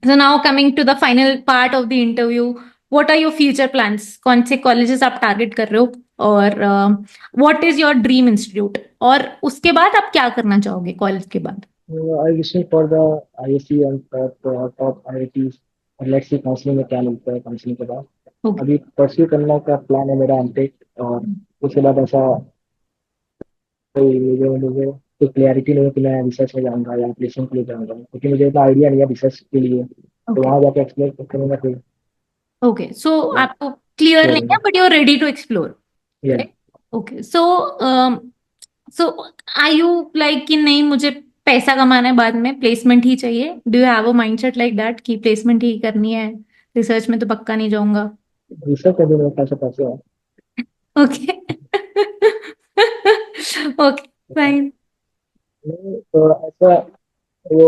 So now coming to the final part of the interview, what are your future plans? कौन से colleges आप target कर रहे हो, और what is your dream institute? और उसके बाद आप क्या करना चाहोगे कॉलेज के बाद? I wishing for the IISc and top IITs, और लेट्स सी काउंसलिंग में क्या मिलता है काउंसलिंग के बाद। ओके। अभी परस्यू करने का प्लान है मेरा एमटेक, और उसके बाद ऐसा मुझे कोई क्लैरिटी नहीं है कि मैं रिसर्च में जाऊंगा या प्लेसमेंट के लिए जाऊंगा, क्योंकि मुझे इतना आइडिया नहीं है रिसर्च के लिए, तो ओके। वहां जाके एक्सप्लोर करूंगा फिर। ओके, सो आपको क्लियर श्योर नहीं है, होगा। But you are ready to explore, yes. Right? Okay, so are you like कि नहीं, मुझे पैसा कमाना है, बाद में प्लेसमेंट ही चाहिए? Do you have a mindset like that कि प्लेसमेंट ही करनी है, रिसर्च में तो पक्का नहीं जाऊंगा? रिसर्च में भी मेरे पास पैसे हैं। ओके। Okay, fine. नहीं, तो ऐसा वो,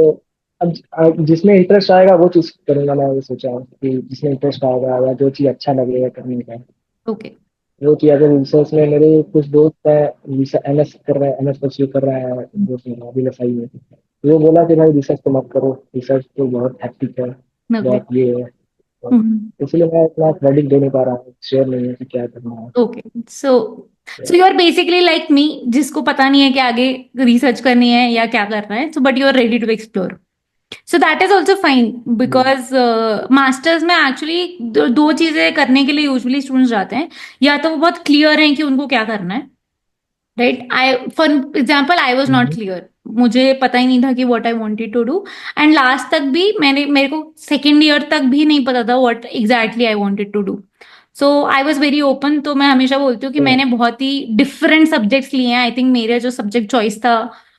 अब जिसमें इंटरेस्ट आएगा वो चीज करूंगा। मैं ये सोचा हूँ कि जिसमें इंटरेस्ट आएगा या जो चीज अच्छा लगेगा करने का, ओके। वो चीज। अगर रिसर्च में मेरे कुछ दोस्त है, एमएस कर रहा है, एमएस परस्यू कर रहा है दोस्त मेरा अभी एसआई में, तो वो बोला कि भाई रिसर्च तो मत करो, रिसर्च तो बहुत हैप्टिक है, ओके। बहुत ये है, तो इसलिए मैं इतना क्रेडिट दे नहीं पा रहा हूँ, श्योर नहीं है कि क्या करना है। Okay, so so you are basically like me, जिसको पता नहीं है कि आगे रिसर्च करनी है या क्या करना है, so but you are ready to explore. So that is also fine, because masters में एक्चुअली दो चीजें करने के लिए यूजुअली स्टूडेंट्स जाते हैं। या तो वो बहुत क्लियर हैं कि उनको क्या करना है, right? I for example I was not hmm. Clear, मुझे पता ही नहीं था कि what I wanted to do. And last तक भी मेरे को सेकेंड ईयर तक भी नहीं पता था what exactly I wanted to do. So I was very open. तो मैं हमेशा बोलती हूँ कि तो मैंने बहुत ही डिफरेंट सब्जेक्ट्स लिए हैं। आई थिंक मेरा जो सब्जेक्ट चॉइस था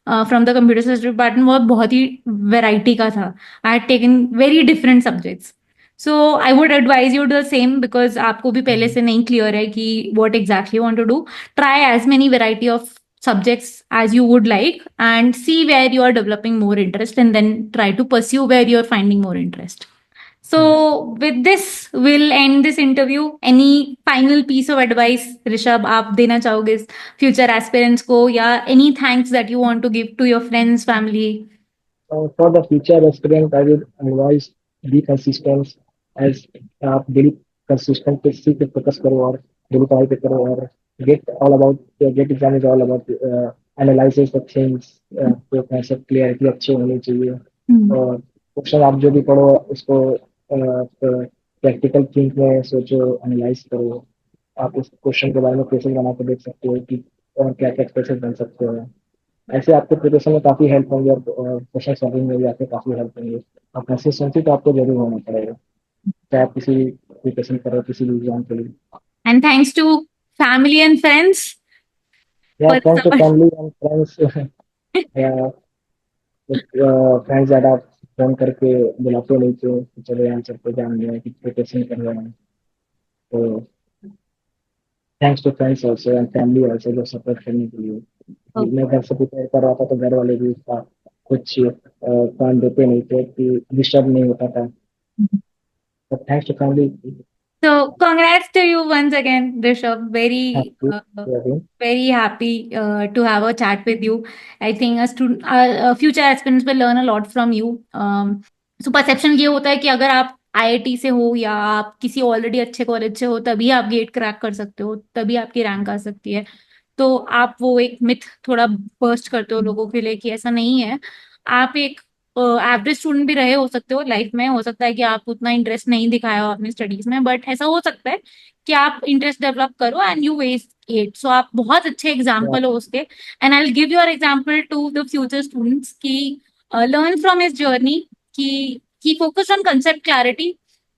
from the computer science department, वो बहुत ही वेराइटी का था। I had taken very different subjects. So I would advise you the same, because आपको भी पहले से नहीं क्लियर है कि what exactly want to do. Try as many variety of subjects as you would like and see where you are developing more interest, and then try to pursue where you're finding more interest. So with this, we'll end this interview. Any final piece of advice, Rishabh, आप देना चाहोगे future aspirants को, या any thanks that you want to give to your friends, family? for the future aspirant, I would advise be consistent, as आप daily consistent पे सी पे focus करो और डेली पढ़ाई पे करो, और GATE exam is all about analysis the things, तो कॉन्सेप्ट क्लियरिटी अच्छी होनी चाहिए, Hmm. और क्वेश्चन आप जो भी पढ़ो उसको प्रैक्टिकल थिंक में सोचो, एनालाइज करो। आप उस क्वेश्चन के बारे में क्वेश्चन बना के देख सकते हो कि और क्या क्या कैसे बन सकते हो। ऐसे आपको प्रिपरेशन में काफी हेल्प होंगे, और क्वेश्चन सॉल्विंग में भी आपको काफी हेल्प होंगे। और कंसिस्टेंसी तो आपको जरूर होना पड़ेगा, चाहे आप किसी प्रिपरेशन करो किसी भी एग्जाम के लिए। And thanks to family and friends या for the friends to support. Family and friends, या फ्रेंड्स ज़्यादा फोन करके बुलाते नहीं थे कि चलो यहाँ चलते जान रहे हैं कि प्रिपरेशन कर रहे हैं, तो thanks to friends also and family also जो सपोर्ट करने के लिए। मैं घर से प्रिपेयर कर रहा था तो घर वाले भी उसका कुछ काम देते नहीं थे कि डिस्टर्ब नहीं होता था, Okay. but thanks to family. So, congrats to you once again, Rishabh. Thank Very, you. Again. very happy to have a chat with you. I think a student, future aspirants will learn a lot from you. So, perception ये होता है कि अगर आप IIT से हो या आप किसी ऑलरेडी अच्छे कॉलेज से हो, तभी आप गेट क्रैक कर सकते हो, तभी आपकी रैंक आ सकती है। तो आप वो एक मिथ थोड़ा बर्स्ट करते हो लोगों के लिए कि ऐसा नहीं है। आप एक एवरेज स्टूडेंट भी रहे हो सकते हो लाइफ में, हो सकता है कि आप उतना इंटरेस्ट नहीं दिखाया हो अपनी स्टडीज में, बट ऐसा हो सकता है कि आप इंटरेस्ट डेवलप करो and you waste it. So आप बहुत अच्छे Yeah. एग्जाम्पल हो उसके, and I will give your example to the future students की लर्न फ्रॉम हिज जर्नी, कि he focused on concept clarity.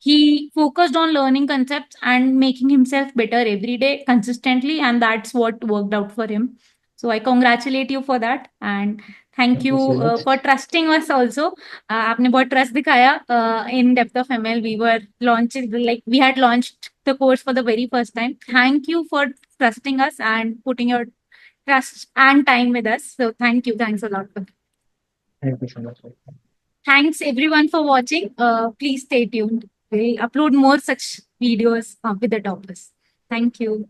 He focused on learning concepts and making himself better every day consistently, and that's what worked out for him. So I congratulate you for that, and thank Thank you you so much. for trusting us also. आपने बहुत trust दिखाया in depth of ML. We were launching, like we had launched the course for the very first time. Thank you for trusting us and putting your trust and time with us. So thank you. Thanks a lot. Thank you so much. Thanks everyone for watching. Please stay tuned. We'll upload more such videos with the toppers. Thank you.